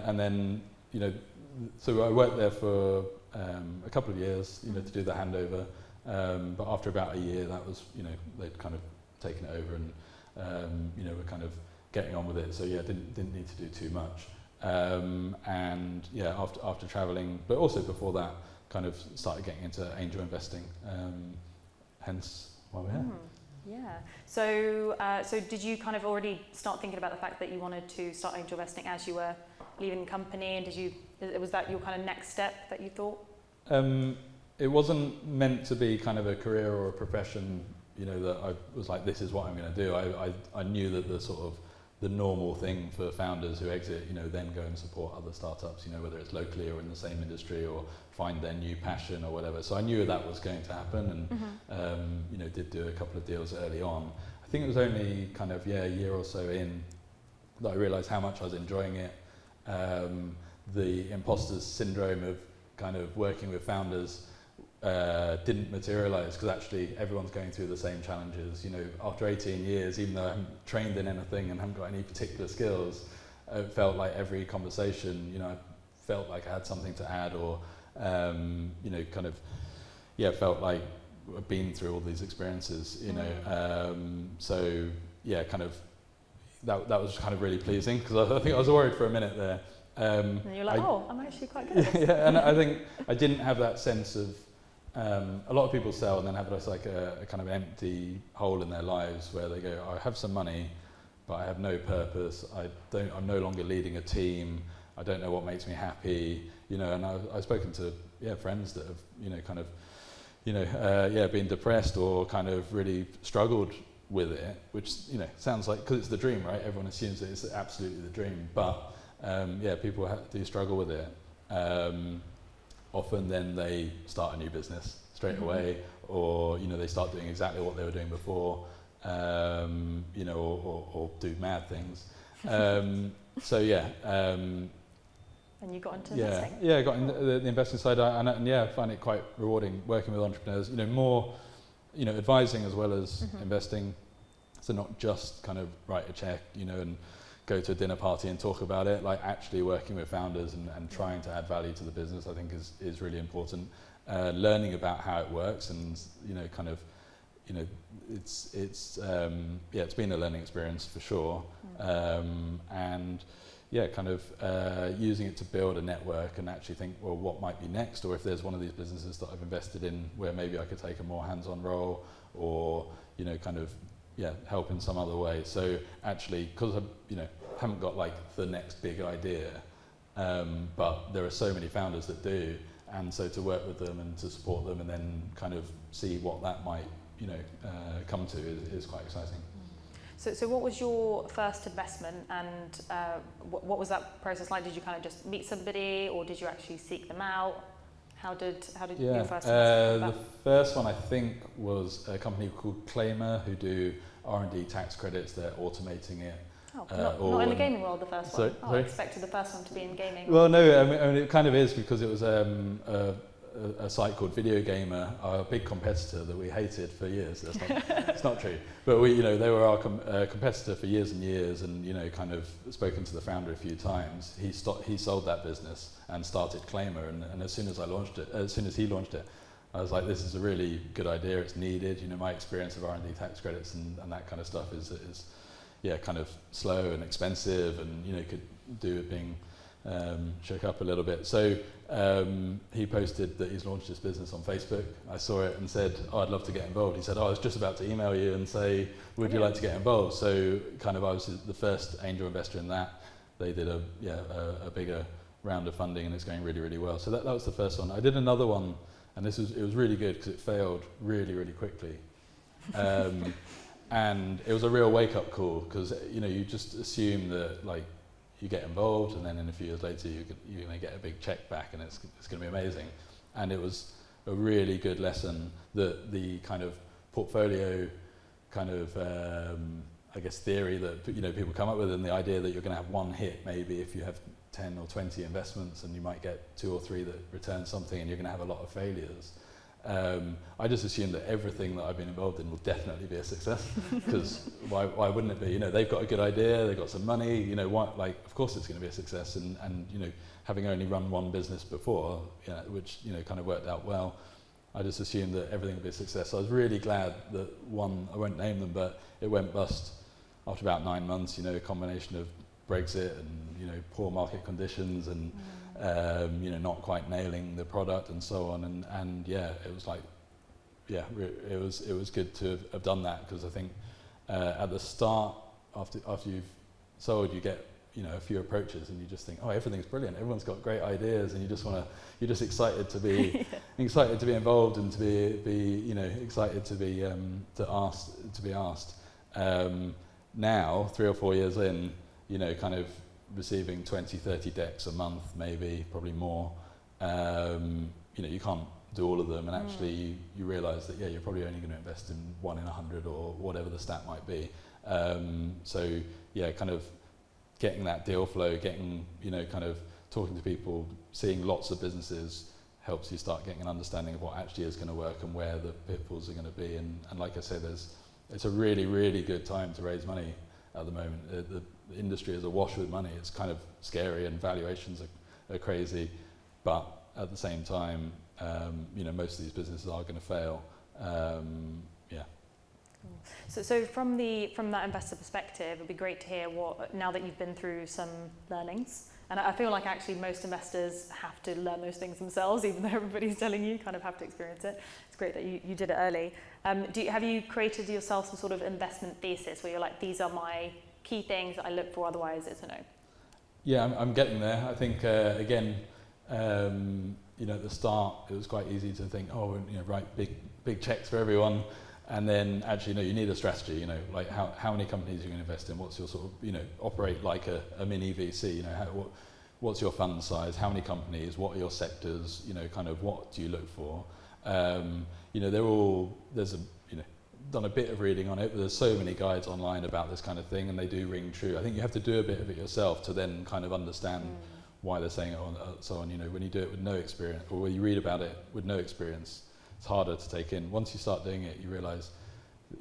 And then, you know, so I worked there for a couple of years, you know, to do the handover. But after about a year, that was, you know, they'd kind of taken it over, and you know, we're kind of getting on with it. So yeah, didn't need to do too much. And yeah, after traveling, but also before that, kind of started getting into angel investing. Hence why we're here. Yeah. So did you kind of already start thinking about the fact that you wanted to start angel investing as you were leaving the company, and was that your kind of next step that you thought? It wasn't meant to be kind of a career or a profession, you know, that I was like, this is what I'm going to do. I knew that the normal thing for founders who exit, you know, then go and support other startups, you know, whether it's locally or in the same industry, or find their new passion or whatever. So I knew that was going to happen, and you know, did do a couple of deals early on. I think it was only kind of a year or so in that I realised how much I was enjoying it. The imposter syndrome of kind of working with founders didn't materialise, because actually everyone's going through the same challenges. You know, after 18 years, even though I haven't trained in anything and haven't got any particular skills, it felt like every conversation, you know, I felt like I had something to add, or you know, kind of, yeah, felt like I've been through all these experiences, you know. So yeah, kind of that was kind of really pleasing, because I think I was worried for a minute there. And you're like, I'm actually quite good at this. Yeah, and I think I didn't have that sense of a lot of people sell and then have this like a kind of empty hole in their lives where they go, I have some money, but I have no purpose. I'm no longer leading a team. I don't know what makes me happy, you know. And I've spoken to friends that have, you know, kind of, you know, been depressed or kind of really struggled with it, which, you know, sounds like, because it's the dream, right? Everyone assumes that it's absolutely the dream, but people do struggle with it. Often then they start a new business straight away, or, you know, they start doing exactly what they were doing before, you know, or do mad things. And you got into investing? Yeah, I got in the investing side, and I find it quite rewarding working with entrepreneurs, you know, more, you know, advising as well as investing. So not just kind of write a check, you know, and go to a dinner party and talk about it, like actually working with founders and trying to add value to the business, I think is really important. Learning about how it works, and, you know, kind of, you know, it's been a learning experience for sure. And kind of using it to build a network and actually think, well, what might be next, or if there's one of these businesses that I've invested in where maybe I could take a more hands-on role, or, you know, kind of help in some other way. So actually, because I, you know, haven't got like the next big idea, but there are so many founders that do, and so to work with them and to support them and then kind of see what that might, you know, come to is quite exciting. So what was your first investment, and what was that process like? Did you kind of just meet somebody, or did you actually seek them out? How did your first investment come about? The first one I think was a company called Claimer, who do R&D tax credits. They're automating it. Oh, not in the gaming world, the first one. Sorry? I expected the first one to be in gaming. Well, no, I mean it kind of is, because it was a site called Videogamer, our big competitor that we hated for years. It's not true. But we, you know, they were our competitor for years and years, and, you know, kind of spoken to the founder a few times. He sold that business and started Claimer, and as soon as he launched it, I was like, this is a really good idea. It's needed. You know, my experience of R&D tax credits and that kind of stuff is kind of slow and expensive, and, you know, could do it being shook up a little bit. So he posted that he's launched this business on Facebook. I saw it and said, I'd love to get involved. He said, I was just about to email you and say, would you like to get involved? So kind of I was the first angel investor in that. They did a bigger round of funding, and it's going really, really well. So that was the first one. I did another one, and it was really good because it failed really, really quickly. And it was a real wake-up call, because, you know, you just assume that, like, you get involved and then in a few years later you're going to get a big check back and it's going to be amazing. And it was a really good lesson that the kind of portfolio kind of I guess theory that, you know, people come up with, and the idea that you're going to have one hit maybe if you have 10 or 20 investments, and you might get 2 or 3 that return something, and you're going to have a lot of failures. I just assumed that everything that I've been involved in will definitely be a success, because why wouldn't it be? You know, they've got a good idea, they've got some money, you know, of course it's going to be a success. And you know, having only run one business before, you know, which, you know, kind of worked out well, I just assumed that everything would be a success. So I was really glad that one, I won't name them, but it went bust after about 9 months, you know, a combination of Brexit and, you know, poor market conditions and you know, not quite nailing the product and so on, and it was like, it was good to have done that, because I think at the start, after you've sold, you get, you know, a few approaches, and you just think, oh, everything's brilliant, everyone's got great ideas, and you're just excited to be excited to be involved, and to be you know, excited to be asked. Now 3 or 4 years in, you know, kind of receiving 20, 30 decks a month, maybe, probably more. You know, you can't do all of them, and actually you realise that, you're probably only going to invest in 1 in 100 or whatever the stat might be. So kind of getting that deal flow, getting, you know, kind of talking to people, seeing lots of businesses helps you start getting an understanding of what actually is going to work and where the pitfalls are going to be. And like I said, it's a really, really good time to raise money at the moment. The industry is awash with money. It's kind of scary, and valuations are crazy, but at the same time, you know, most of these businesses are going to fail. So from that investor perspective, it'd be great to hear what, now that you've been through some learnings, And I feel like actually most investors have to learn those things themselves, even though everybody's telling you, kind of have to experience it. It's great that you did it early. Have you created yourself some sort of investment thesis where you're like, these are my key things that I look for, otherwise it's a no? Yeah, I'm getting there. I think, again, at the start, it was quite easy to think, write big checks for everyone. And then actually, no, you need a strategy, like how many companies you're going to invest in, what's your sort of, operate like a mini VC, what's your fund size, how many companies, what are your sectors, kind of what do you look for? Done a bit of reading on it, but there's so many guides online about this kind of thing, and they do ring true. I think you have to do a bit of it yourself to then kind of understand why they're saying it and so on. When you do it with no experience, or when you read about it with no experience, it's harder to take in. Once you start doing it, you realise,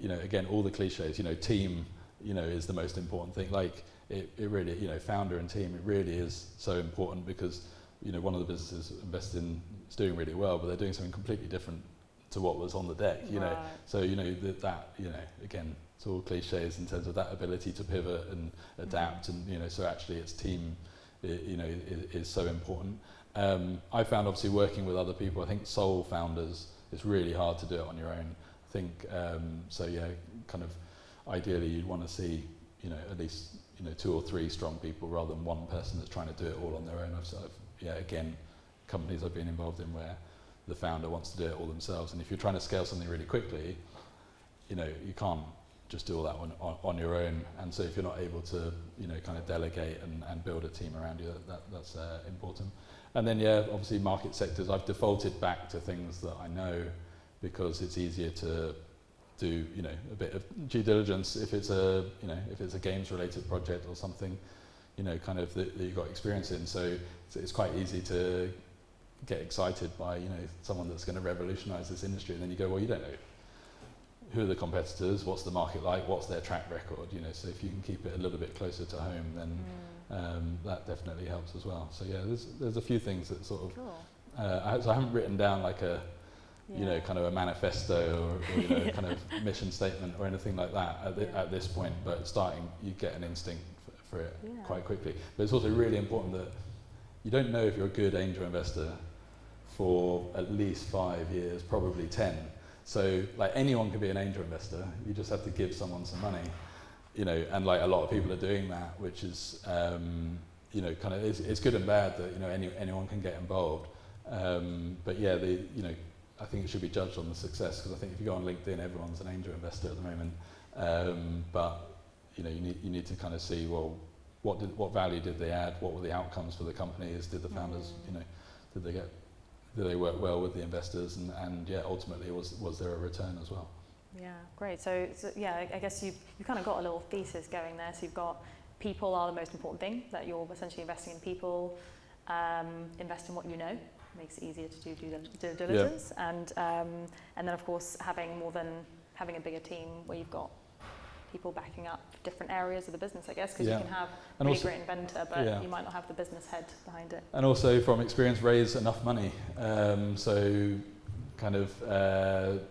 again, all the cliches, team, is the most important thing. Like it really, founder and team, it really is so important because, one of the businesses invested in is doing really well, but they're doing something completely different to what was on the deck, Right. So, again, it's all cliches in terms of that ability to pivot and adapt and, so actually it's team, is so important. I found obviously working with other people, I think sole founders, it's really hard to do it on your own. I think, kind of ideally you'd want to see, at least, 2 or 3 strong people rather than one person that's trying to do it all on their own. Again, companies I've been involved in where the founder wants to do it all themselves. And if you're trying to scale something really quickly, you can't just do all that on your own. And so if you're not able to, kind of delegate and build a team around you, that's important. And then, obviously market sectors, I've defaulted back to things that I know because it's easier to do, a bit of due diligence if it's a games related project or something, kind of that you've got experience in. So it's quite easy to get excited by, someone that's going to revolutionize this industry. And then you go, well, you don't know who are the competitors, what's the market like, what's their track record, so if you can keep it a little bit closer to home, then that definitely helps as well. So there's a few things that sort of, cool. So I haven't written down like a, kind of a manifesto or kind of mission statement or anything like that at this point, but you get an instinct for it quite quickly. But it's also really important that you don't know if you're a good angel investor for at least 5 years, probably 10. So like anyone can be an angel investor, you just have to give someone some money, and like a lot of people are doing that, which is, kind of, it's good and bad that, anyone can get involved. But I think it should be judged on the success, because I think if you go on LinkedIn, everyone's an angel investor at the moment. But, you need to kind of see, well, what value did they add? What were the outcomes for the companies? Did the founders, did they work well with the investors? And ultimately, was there a return as well? Yeah, great. So I guess you've kind of got a little thesis going there. So you've got people are the most important thing, that you're essentially investing in people, invest in what you know, makes it easier to do due diligence, and then of course having a bigger team where you've got people backing up different areas of the business, I guess, because you can have a really great inventor, but you might not have the business head behind it. And also from experience, raise enough money. So kind of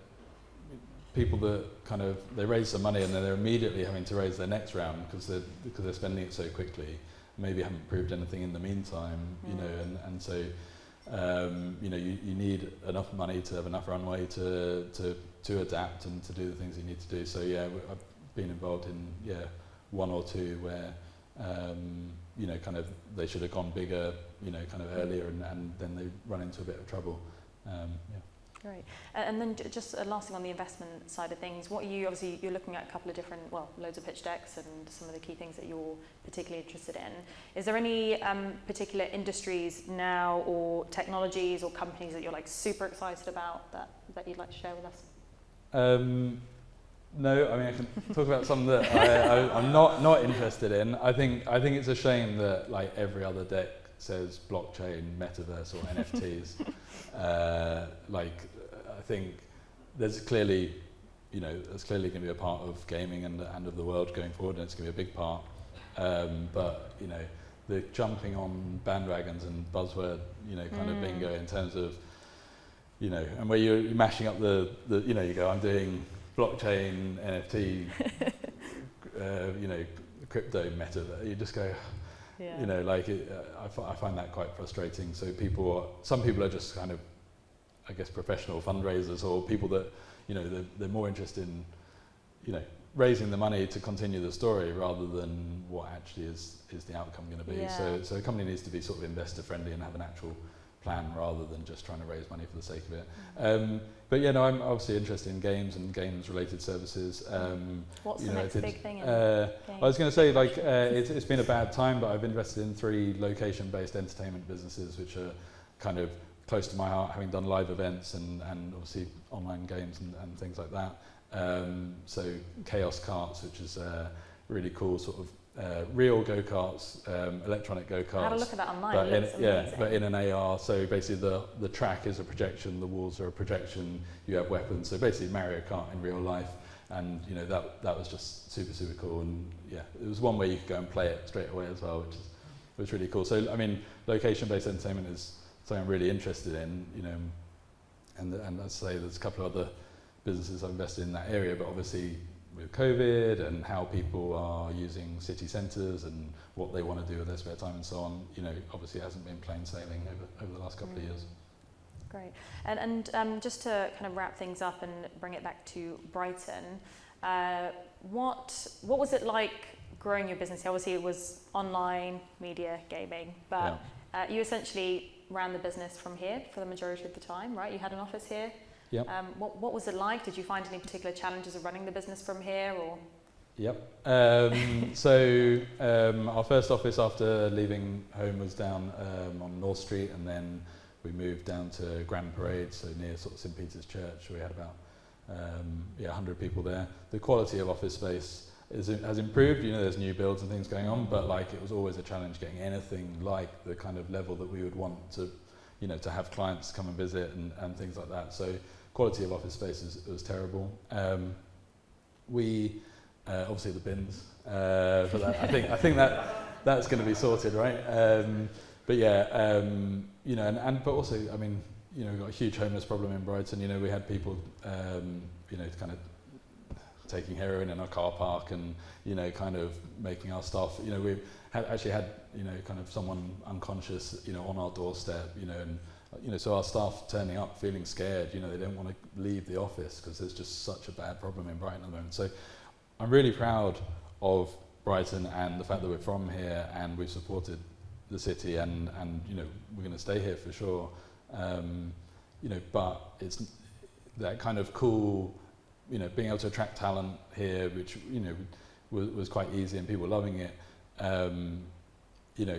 people that kind of, they raise some money and then they're immediately having to raise their next round because they're spending it so quickly, maybe haven't proved anything in the meantime, and so you need enough money to have enough runway to adapt and to do the things you need to do. So I've been involved in one or two where kind of they should have gone bigger, kind of earlier, and then they run into a bit of trouble. Great. And then just a last thing on the investment side of things, obviously you're looking at a couple of different, loads of pitch decks and some of the key things that you're particularly interested in. Is there any particular industries now or technologies or companies that you're like super excited about that you'd like to share with us? No, I mean I can talk about some that I'm not interested in. I think it's a shame that like every other deck says blockchain, metaverse, or NFTs. I think there's clearly going to be a part of gaming and of the world going forward, and it's going to be a big part. But the jumping on bandwagons and buzzword, kind of bingo in terms of, and where you're mashing up the you go, I'm doing blockchain, NFT, crypto, metaverse. You just go, Yeah. You know, like I find that quite frustrating. So some people are just kind of, I guess, professional fundraisers, or people that, you know, they're more interested in, you know, raising the money to continue the story rather than what actually is the outcome going to be. Yeah. So a company needs to be sort of investor friendly and have an actual plan rather than just trying to raise money for the sake of it. But yeah, no, I'm obviously interested in games and games related services. What's you the know, next big thing in I games? was going to say, like, it's been a bad time, but I've invested in 3 location based entertainment businesses which are kind of close to my heart, having done live events and obviously online games and things like that. So Chaos Karts, which is really cool, sort of real go-karts, electronic go-karts. I had a look at that online. But It looks amazing. but in an AR. So basically the track is a projection, the walls are a projection, you have weapons. So basically Mario Kart in real life. And you know, that was just super cool. And yeah, it was one way you could go and play it straight away as well, which was really cool. So I mean, location-based entertainment is something I'm really interested in, you know, and I'd say there's a couple of other businesses I've invested in that area, but obviously with COVID and how people are using city centres and what they want to do with their spare time and so on, you know, obviously it hasn't been plain sailing over the last couple of years. Great. And just to kind of wrap things up and bring it back to Brighton, what was it like growing your business? Obviously it was online, media, gaming, but you essentially ran the business from here for the majority of the time, right? You had an office here. Yep. What was it like? Did you find any particular challenges of running the business from here, or? Yep. So our first office after leaving home was down on North Street, and then we moved down to Grand Parade, so near sort of St Peter's Church. We had about 100 people there. The quality of office space has improved. You know, there's new builds and things going on, but like it was always a challenge getting anything like the kind of level that we would want to, you know, to have clients come and visit and things like that. So quality of office space was terrible. We obviously the bins, but that, I think that's going to be sorted, right? But yeah, you know, but also, I mean, you know, we've got a huge homeless problem in Brighton. You know, we had people, you know, kind of taking heroin in our car park, and you know, kind of making our staff. You know, we actually had, you know, kind of someone unconscious, you know, on our doorstep. You know, and you know, so our staff turning up feeling scared. You know, they don't want to leave the office because there's just such a bad problem in Brighton at the moment. So I'm really proud of Brighton and the fact that we're from here and we've supported the city, and you know, we're going to stay here for sure. You know, but it's that kind of cool, you know, being able to attract talent here, which, you know, was quite easy and people loving it. You know,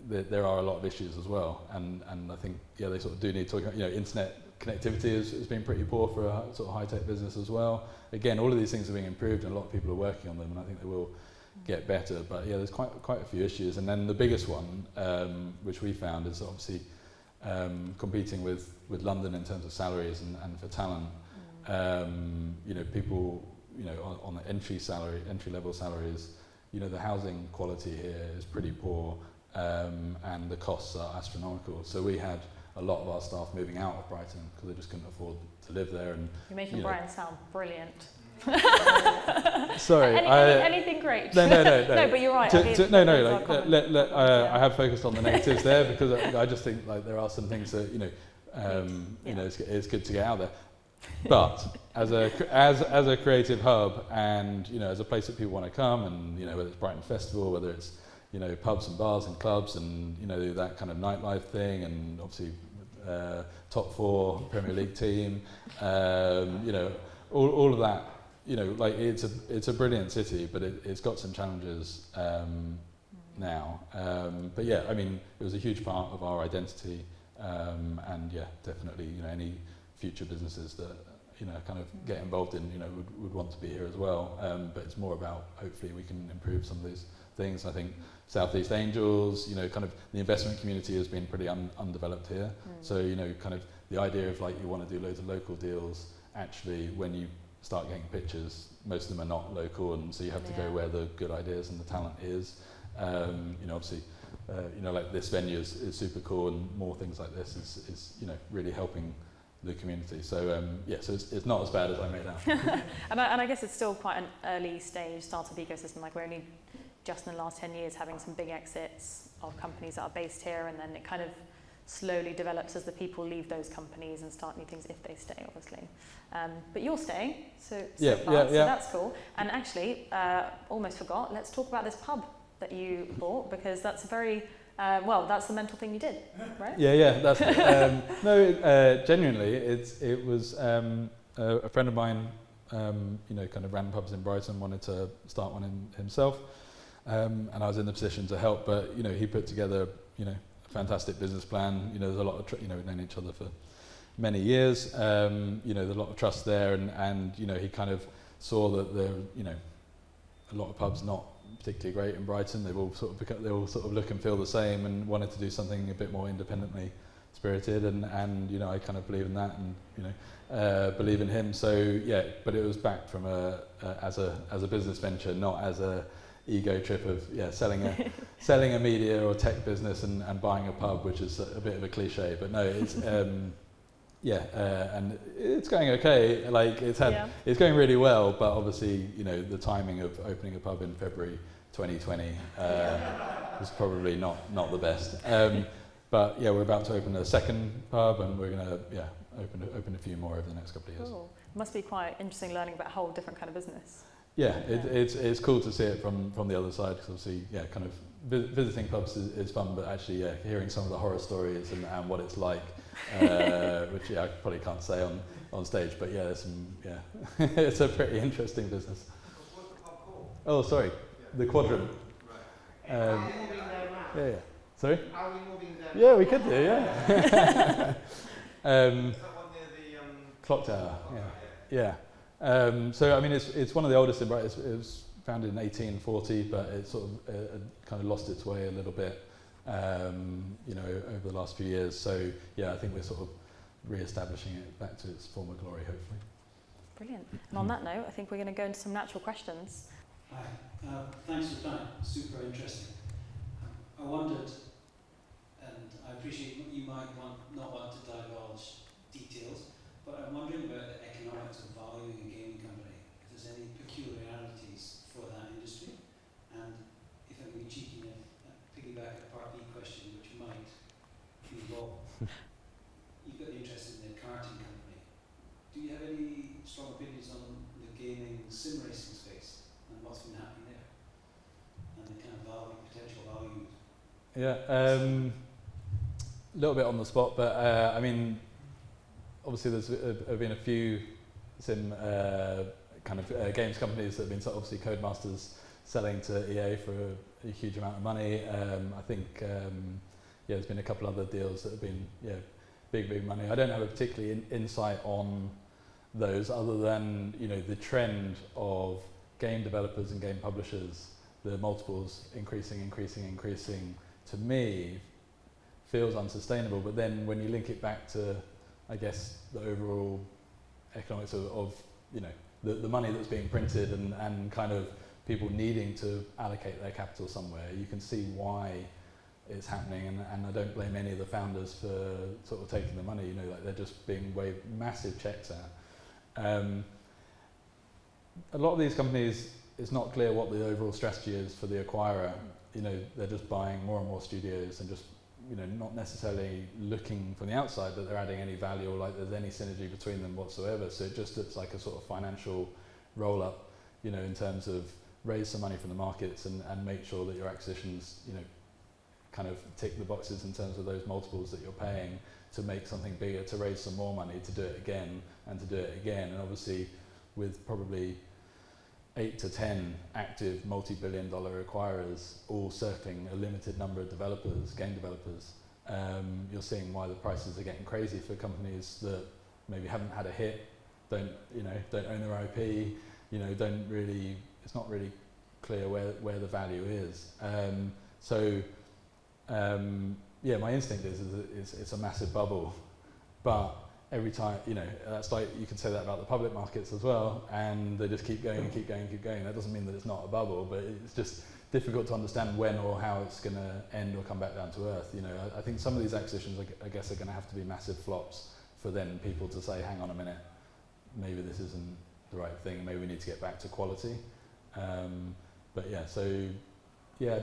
there are a lot of issues as well, and I think, yeah, they sort of do need to, you know, internet connectivity has been pretty poor for a sort of high-tech business as well. Again, all of these things are being improved and a lot of people are working on them, and I think they will get better, but yeah, there's quite a few issues. And then the biggest one, which we found, is obviously competing with London in terms of salaries and for talent. You know, people, you know, on the entry level salaries, you know, the housing quality here is pretty poor, and the costs are astronomical. So we had a lot of our staff moving out of Brighton because they just couldn't afford to live there. And you're making Brighton sound brilliant. Sorry, anything great? No, no, but you're right. I have focused on the negatives there because I just think like there are some things that, you know, you know, it's good to get out there. But as a creative hub, and you know, as a place that people want to come, and you know, whether it's Brighton Festival, whether it's, you know, pubs and bars and clubs, and you know, that kind of nightlife thing, and obviously top 4 Premier League team, you know, all of that. You know, like it's a brilliant city, but it's got some challenges now. But yeah, I mean, it was a huge part of our identity, and yeah, definitely, you know, any future businesses that, you know, kind of get involved in, you know, would want to be here as well. But it's more about, hopefully we can improve some of these things. I think Southeast Angels, you know, kind of the investment community has been pretty undeveloped here. So, you know, kind of the idea of like you want to do loads of local deals, actually when you start getting pitches, most of them are not local, and so you have to go where the good ideas and the talent is. You know, obviously, you know, like this venue is super cool, and more things like this is you know, really helping the community. So so it's not as bad as I made out. And I guess it's still quite an early stage startup ecosystem. Like we're only just in the last 10 years having some big exits of companies that are based here, and then it kind of slowly develops as the people leave those companies and start new things if they stay, obviously. But you're staying, so that's cool. And actually, almost forgot, let's talk about this pub that you bought, because that's a very, that's the mental thing you did, right? Yeah, that's genuinely, it was a friend of mine, kind of ran pubs in Brighton, wanted to start one himself, and I was in the position to help, but, he put together, a fantastic business plan. There's a lot of, we've known each other for many years, there's a lot of trust there, and he kind of saw that there, a lot of pubs not particularly great in Brighton. They all sort of look and feel the same, and wanted to do something a bit more independently spirited, and I kind of believe in that, and believe in him. So but it was backed from as a business venture, not as a ego trip of selling a media or tech business and buying a pub, which is a bit of a cliche. But no, it's and it's going okay. Like it's going really well, but obviously the timing of opening a pub in February 2020 was probably not the best. But we're about to open a second pub, and we're going to open a few more over the next couple of years. Cool. Must be quite interesting learning about a whole different kind of business. It's cool to see it from the other side, because obviously kind of visiting pubs is fun, but actually hearing some of the horror stories and what it's like, which I probably can't say on stage, but there's some it's a pretty interesting business. What's the pub called? Oh, sorry, the Quadrant. Right. Are we moving there now? Sorry? Are we moving there? Yeah, we could do. Is that one near the Clock Tower. So I mean, it's one of the oldest in Brighton. It was founded in 1840, but it sort of kind of lost its way a little bit, over the last few years. So I think we're sort of re-establishing it back to its former glory, hopefully. Brilliant. And on that note, I think we're going to go into some natural questions. Hi, thanks for your time. Super interesting. I wondered, and I appreciate you might not want to divulge details, but I'm wondering about the economics of valuing a gaming company, if there's any peculiarities for that industry, and if I'm going to be cheeky enough, piggyback a part B question, which might be low. You've got the interest in the karting company. Do you have any strong opinions on the gaming sim racing space and what's been happening there, and the kind of potential value? A little bit on the spot, but I mean, obviously there's been a few sim games companies that have been obviously Codemasters selling to EA for a huge amount of money. I think there's been a couple other deals that have been big money. I don't have a particular insight on those, other than the trend of game developers and game publishers, the multiples increasing, to me feels unsustainable. But then when you link it back to, I guess, the overall economics of the money that's being printed and kind of people needing to allocate their capital somewhere, you can see why it's happening, and I don't blame any of the founders for sort of taking the money. Like they're just being waved massive checks at. A lot of these companies, it's not clear what the overall strategy is for the acquirer. They're just buying more and more studios and just not necessarily looking from the outside that they're adding any value or like there's any synergy between them whatsoever. So it just looks like a sort of financial roll up, in terms of raise some money from the markets and make sure that your acquisitions, kind of tick the boxes in terms of those multiples that you're paying to make something bigger, to raise some more money, to do it again and to do it again. And obviously with probably 8 to 10 active multi-billion-dollar acquirers all circling a limited number of developers, game developers, you're seeing why the prices are getting crazy for companies that maybe haven't had a hit, don't own their IP, it's not really clear where the value is. My instinct is it's a massive bubble, but every time, that's like, you can say that about the public markets as well, and they just keep going and keep going and keep going. That doesn't mean that it's not a bubble, but it's just difficult to understand when or how it's going to end or come back down to earth. I think some of these acquisitions, I guess, are going to have to be massive flops for then people to say, hang on a minute, maybe this isn't the right thing, maybe we need to get back to quality. But yeah, so yeah,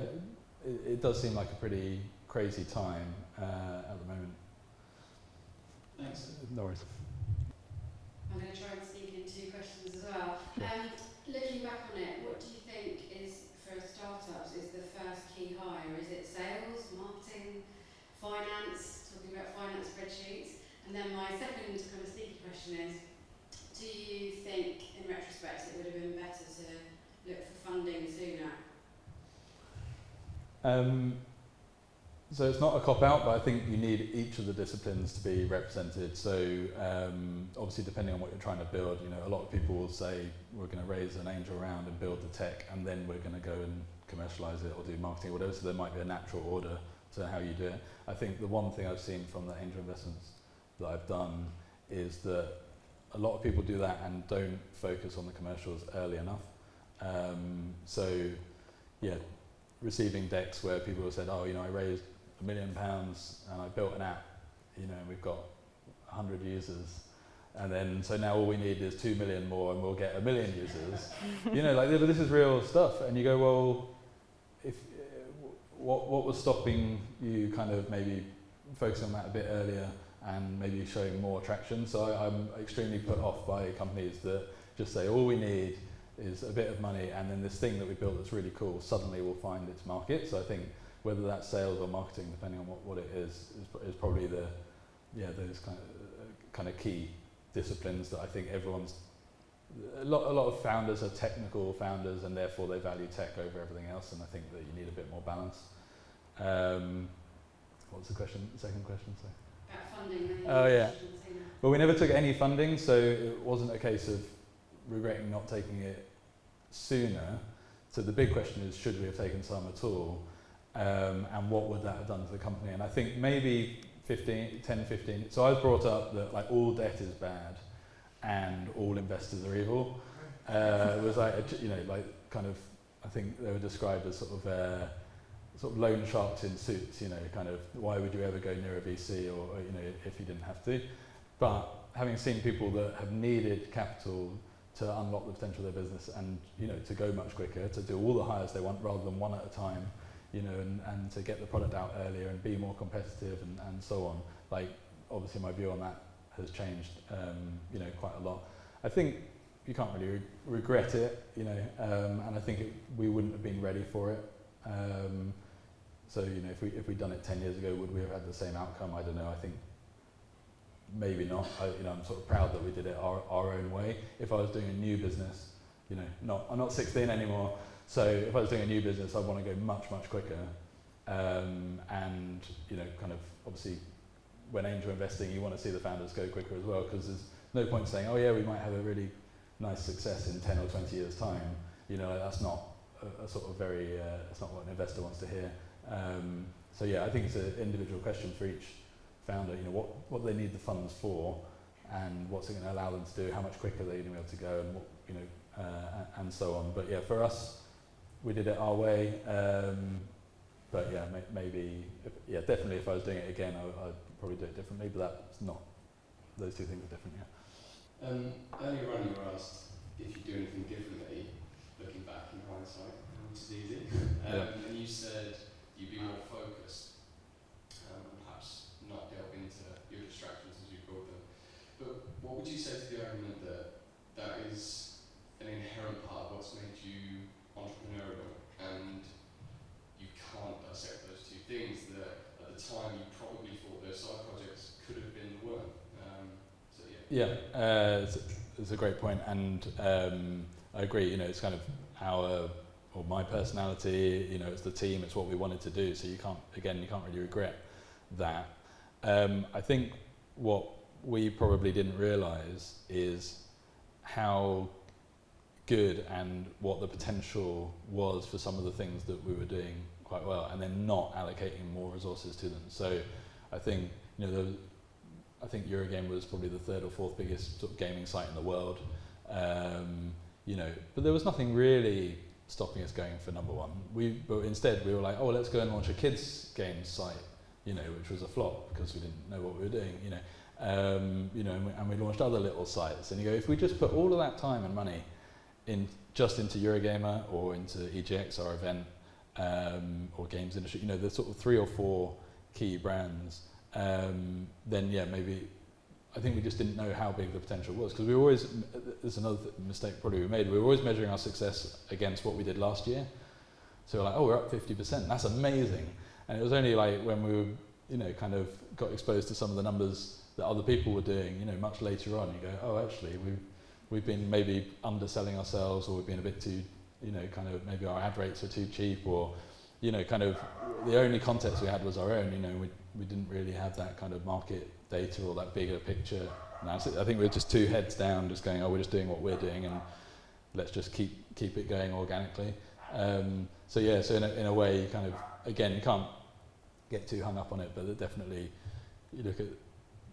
it does seem like a pretty crazy time at the moment. Thanks. No worries. I'm going to try and sneak in 2 questions as well. Sure. Looking back on it, what do you think is, for startups, is the first key hire? Is it sales, marketing, finance, talking about finance spreadsheets? And then my second kind of sneaky question is, do you think, in retrospect, it would have been better to look for funding sooner? So it's not a cop-out, but I think you need each of the disciplines to be represented. So obviously, depending on what you're trying to build, you know, a lot of people will say we're going to raise an angel round and build the tech, and then we're going to go and commercialize it or do marketing or whatever. So there might be a natural order to how you do it. I think the one thing I've seen from the angel investments that I've done is that a lot of people do that and don't focus on the commercials early enough. So yeah, receiving decks where people have said, oh, you know, I raised £1 million and I built an app, you know, and we've got 100 users, and then so now all we need is 2 million more and we'll get 1 million users. You know, like this is real stuff, and you go, well, if what was stopping you kind of maybe focusing on that a bit earlier and maybe showing more traction? So I'm extremely put off by companies that just say all we need is a bit of money, and then this thing that we built that's really cool suddenly will find its market. So I think whether that's sales or marketing, depending on what it is probably the those kind of key disciplines that I think everyone's a lot of founders are technical founders, and therefore they value tech over everything else. And I think that you need a bit more balance. What was the question? Second question. So. About funding. Oh yeah. Well, we never took any funding, so it wasn't a case of regretting not taking it sooner. So the big question is, should we have taken some at all? And what would that have done to the company? And I think maybe 10, 15. So I was brought up that like all debt is bad and all investors are evil. It was like, you know, like kind of, I think they were described as sort of loan sharks in suits, you know, kind of why would you ever go near a VC or you know, if you didn't have to. But having seen people that have needed capital to unlock the potential of their business and, you know, to go much quicker, to do all the hires they want rather than one at a time, you know, and to get the product out earlier and be more competitive and so on. Like, obviously my view on that has changed, you know, quite a lot. I think you can't really regret it, you know, and I think we wouldn't have been ready for it. So, you know, if we'd done it 10 years ago, would we have had the same outcome? I don't know. I think maybe not. You know, I'm sort of proud that we did it our own way. If I was doing a new business, you know, I'm not 16 anymore, so if I was doing a new business, I'd want to go much quicker. And you know, kind of obviously, when angel investing, you want to see the founders go quicker as well, because there's no point saying, oh yeah, we might have a really nice success in 10 or 20 years time. You know, that's not a sort of very. It's not what an investor wants to hear. So yeah, I think it's an individual question for each founder. You know, what they need the funds for, and what's it going to allow them to do, how much quicker they're going to be able to go, and what, you know, and so on. But yeah, for us, we did it our way. But yeah, maybe, definitely if I was doing it again, I'd probably do it differently. But that's not; those two things are different. Yeah. Earlier on, you were asked if you'd do anything differently, looking back in hindsight, which is easy. And you said you'd be more focused, and perhaps not delve into your distractions as you called them. But what would you say to the argument that is an inherent part of what's made you entrepreneurial, and you can't dissect those two things, that at the time you probably thought those side projects could have been the one? It's a great point, and I agree. You know, it's kind of my personality. You know, it's the team. It's what we wanted to do. So you can't really regret that. I think what we probably didn't realise is how good and what the potential was for some of the things that we were doing quite well, and then not allocating more resources to them. So I think, you know, I think Eurogamer was probably the 3rd or 4th biggest sort of gaming site in the world. You know, but there was nothing really stopping us going for number one. But instead we were like, oh, let's go and launch a kids games site, you know, which was a flop because we didn't know what we were doing, you know. You know, and we launched other little sites. And you go, if we just put all of that time and money just into Eurogamer or into EGX, our event, or Games Industry, you know, the sort of 3 or 4 key brands, then yeah, maybe I think we just didn't know how big the potential was, because we were always, there's another mistake probably we made, we were always measuring our success against what we did last year. So we're like, oh, we're up 50%, that's amazing. And it was only like when we were, you know, kind of got exposed to some of the numbers that other people were doing, you know, much later on, you go, oh, actually, we've been maybe underselling ourselves, or we've been a bit too, you know, kind of maybe our ad rates were too cheap, or, you know, kind of the only context we had was our own, you know, we didn't really have that kind of market data or that bigger picture analysis. I think we were just 2 heads down, just going, oh, we're just doing what we're doing, and let's just keep it going organically. So yeah, so in a way, you kind of, again, you can't get too hung up on it, but it definitely, you look at,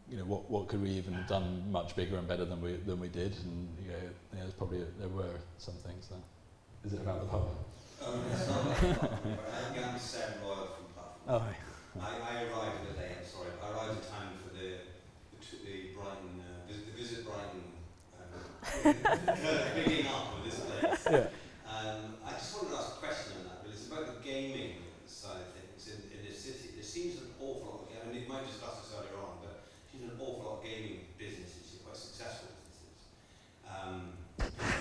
you know, what could we even have done much bigger and better than we did, and you go, yeah, there were some things there. Is it about the pub? It's not about the pub. I'm Sam Royal from Platform. Oh, hi. I arrived a day, sorry, I arrived in time for the Brighton, the Visit Brighton, bigging up of this place. Yeah. I just wanted to ask a question on that, but it's about the gaming side of things in the city. There seems an awful lot of, I mean, you might discuss this earlier on, but there seems an awful lot of gaming businesses, quite successful businesses.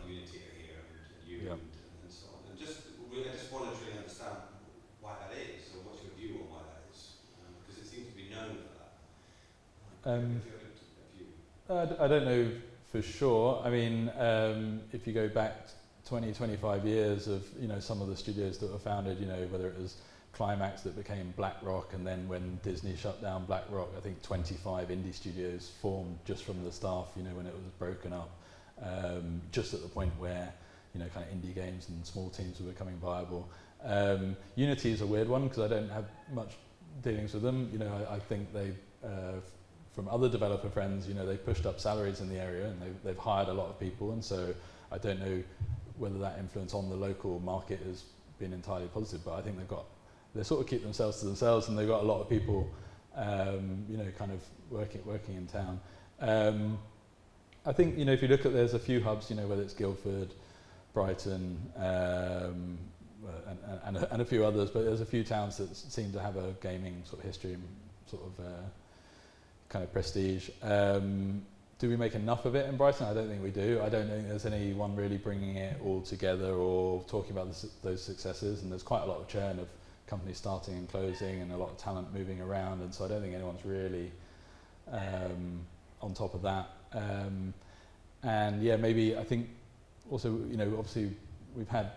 Unity are here, and you, Yeah. and so on. And I just wanted to really understand why that is, or what's your view on why that is, because it seems to be known for that. If you have a view. I don't know for sure. I mean, if you go back 20, 25 years of, you know, some of the studios that were founded, you know, whether it was Climax that became BlackRock, and then when Disney shut down BlackRock, I think 25 indie studios formed just from the staff, you know, when it was broken up, just at the point where, you know, kind of indie games and small teams were becoming viable. Unity is a weird one, because I don't have much dealings with them. You know, I think they, from other developer friends, you know, they've pushed up salaries in the area, and they've hired a lot of people, and so I don't know whether that influence on the local market has been entirely positive, but I think they sort of keep themselves to themselves, and they've got a lot of people, you know, kind of working in town. I think, you know, if you look at, there's a few hubs, you know, whether it's Guildford, Brighton, and a few others, but there's a few towns that seem to have a gaming sort of history and sort of kind of prestige. Do we make enough of it in Brighton? I don't think we do. I don't think there's anyone really bringing it all together or talking about those successes, and there's quite a lot of churn of companies starting and closing, and a lot of talent moving around, and so I don't think anyone's really on top of that. And yeah, maybe I think also, you know, obviously we've had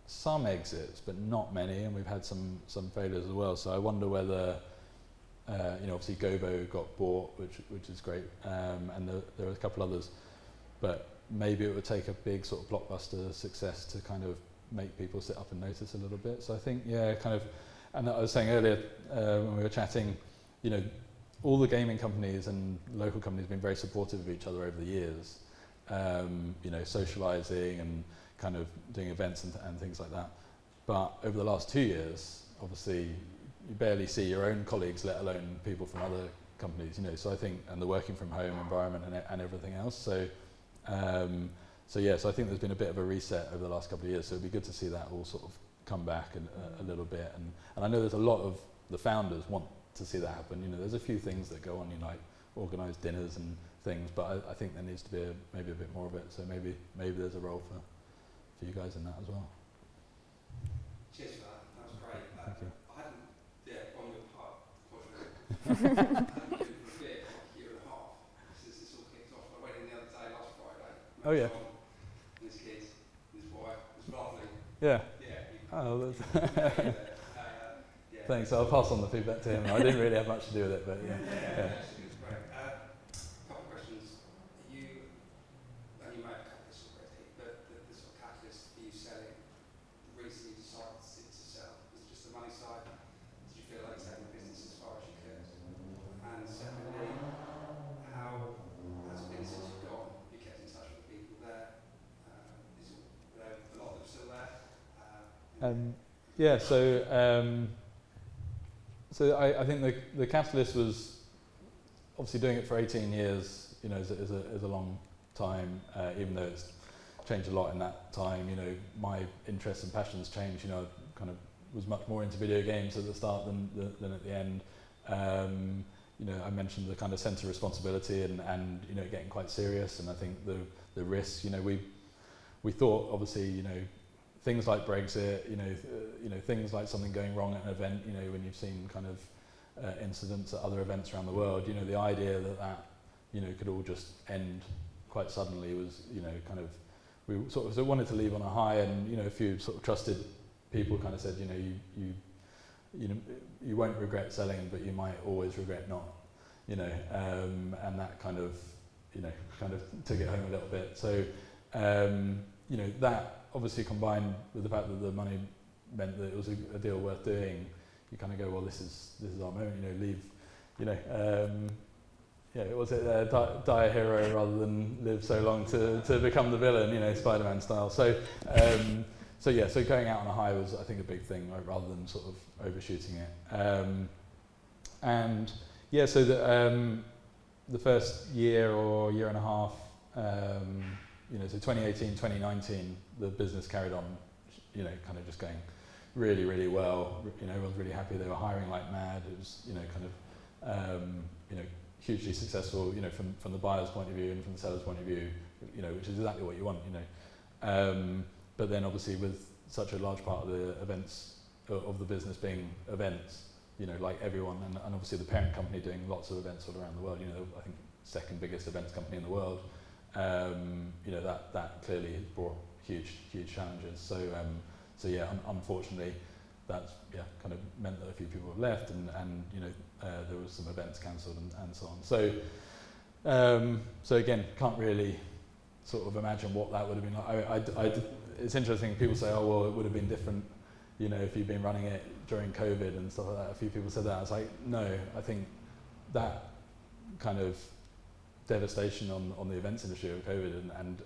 some exits, but not many, and we've had some failures as well. So I wonder whether, you know, obviously Gobo got bought, which is great, and there are a couple others, but maybe it would take a big sort of blockbuster success to kind of make people sit up and notice a little bit. So I think, yeah, kind of, and I was saying earlier when we were chatting, you know, all the gaming companies and local companies have been very supportive of each other over the years, you know, socialising and kind of doing events and things like that. But over the last 2 years, obviously, you barely see your own colleagues, let alone people from other companies, you know, so I think, and the working from home environment and everything else. So, so I think there's been a bit of a reset over the last couple of years, so it'd be good to see that all sort of come back a little bit. And I know there's a lot of the founders want to see that happen. You know, there's a few things that go on, you know, like organised dinners and things, but I think there needs to be maybe a bit more of it. So maybe there's a role for you guys in that as well. Cheers for that. That was great. Thank you. I hadn't, on your part, unfortunately. I hadn't been for a beer for like a year and a half since this all kicked off. I went in the other day, last Friday. Oh, yeah. His kids, his wife, it was lovely. Yeah. Yeah. Oh, that's Yeah. thanks. I'll pass on the feedback to him. I didn't really have much to do with it, but yeah. It's great. A couple of questions. You might have covered this already, but the sort of catalyst for you selling, the reason you decided to sell, was it just the money side? Did you feel like taking the business as far as you could? And secondly, how has it been since you've gone? Have you kept in touch with the people there? Is a lot of them still there? Yeah, so I think the catalyst was obviously doing it for 18 years, you know, is a long time, even though it's changed a lot in that time. You know, my interests and passions changed. You know, I kind of was much more into video games at the start than at the end. You know, I mentioned the kind of sense of responsibility and you know, getting quite serious, and I think the risks, you know, we thought obviously, you know, things like Brexit, you know, things like something going wrong at an event, you know, when you've seen kind of incidents at other events around the world, you know, the idea that you know, could all just end quite suddenly was, you know, kind of, we sort of wanted to leave on a high, and you know, a few sort of trusted people kind of said, you know, you know, you won't regret selling, but you might always regret not, you know, and that kind of, you know, kind of took it home a little bit. So, you know, that obviously combined with the fact that the money meant that it was a deal worth doing, you kind of go, well, this is our moment, you know, leave, you know, yeah, was it die a hero rather than live so long to become the villain, you know, Spider-Man style. So, so yeah, so going out on a high was, I think, a big thing, right, rather than sort of overshooting it. And yeah, so the first year or year and a half, you know, so 2018, 2019, the business carried on, you know, kind of just going really, really well. You know, everyone's really happy. They were hiring like mad. It was, you know, kind of, you know, hugely successful, you know, from the buyer's point of view and from the seller's point of view, you know, which is exactly what you want, you know. But then obviously with such a large part of the events, of the business being events, you know, like everyone, and obviously the parent company doing lots of events all around the world, you know, I think second biggest events company in the world, you know, that clearly has brought huge challenges. So, so yeah, unfortunately, that's kind of meant that a few people have left, and you know, there was some events cancelled and so on. So, so again, can't really sort of imagine what that would have been like. It's interesting. People say, oh well, it would have been different, you know, if you'd been running it during COVID and stuff like that. A few people said that. I was like, no, I think that kind of devastation on the events industry of COVID and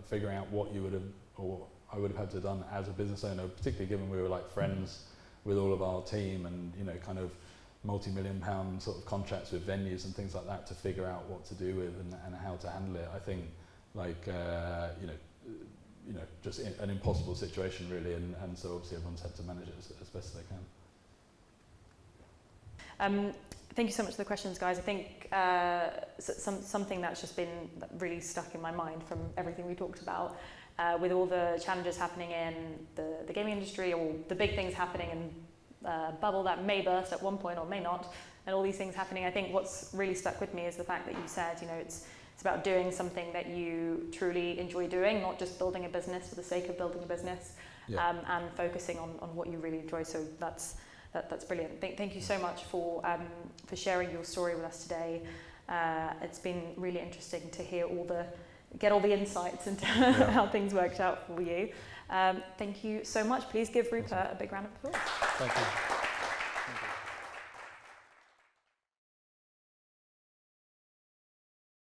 figuring out what you would have, or I would have had to have done as a business owner, particularly given we were like friends with all of our team, and you know, kind of multi-million-pound sort of contracts with venues and things like that to figure out what to do with and how to handle it. I think like you know, just an impossible situation really, and so obviously everyone's had to manage it as best as they can. Thank you so much for the questions, guys. I think something that's just been really stuck in my mind from everything we talked about, with all the challenges happening in the gaming industry, or the big things happening in a bubble that may burst at one point or may not, and all these things happening. I think what's really stuck with me is the fact that you said, you know, it's about doing something that you truly enjoy doing, not just building a business for the sake of building a business, and focusing on what you really enjoy. So that's brilliant. Thank you so much for sharing your story with us today. It's been really interesting to hear get all the insights into how things worked out for you. Thank you so much. Please give Rupert a big round of applause. Thank you.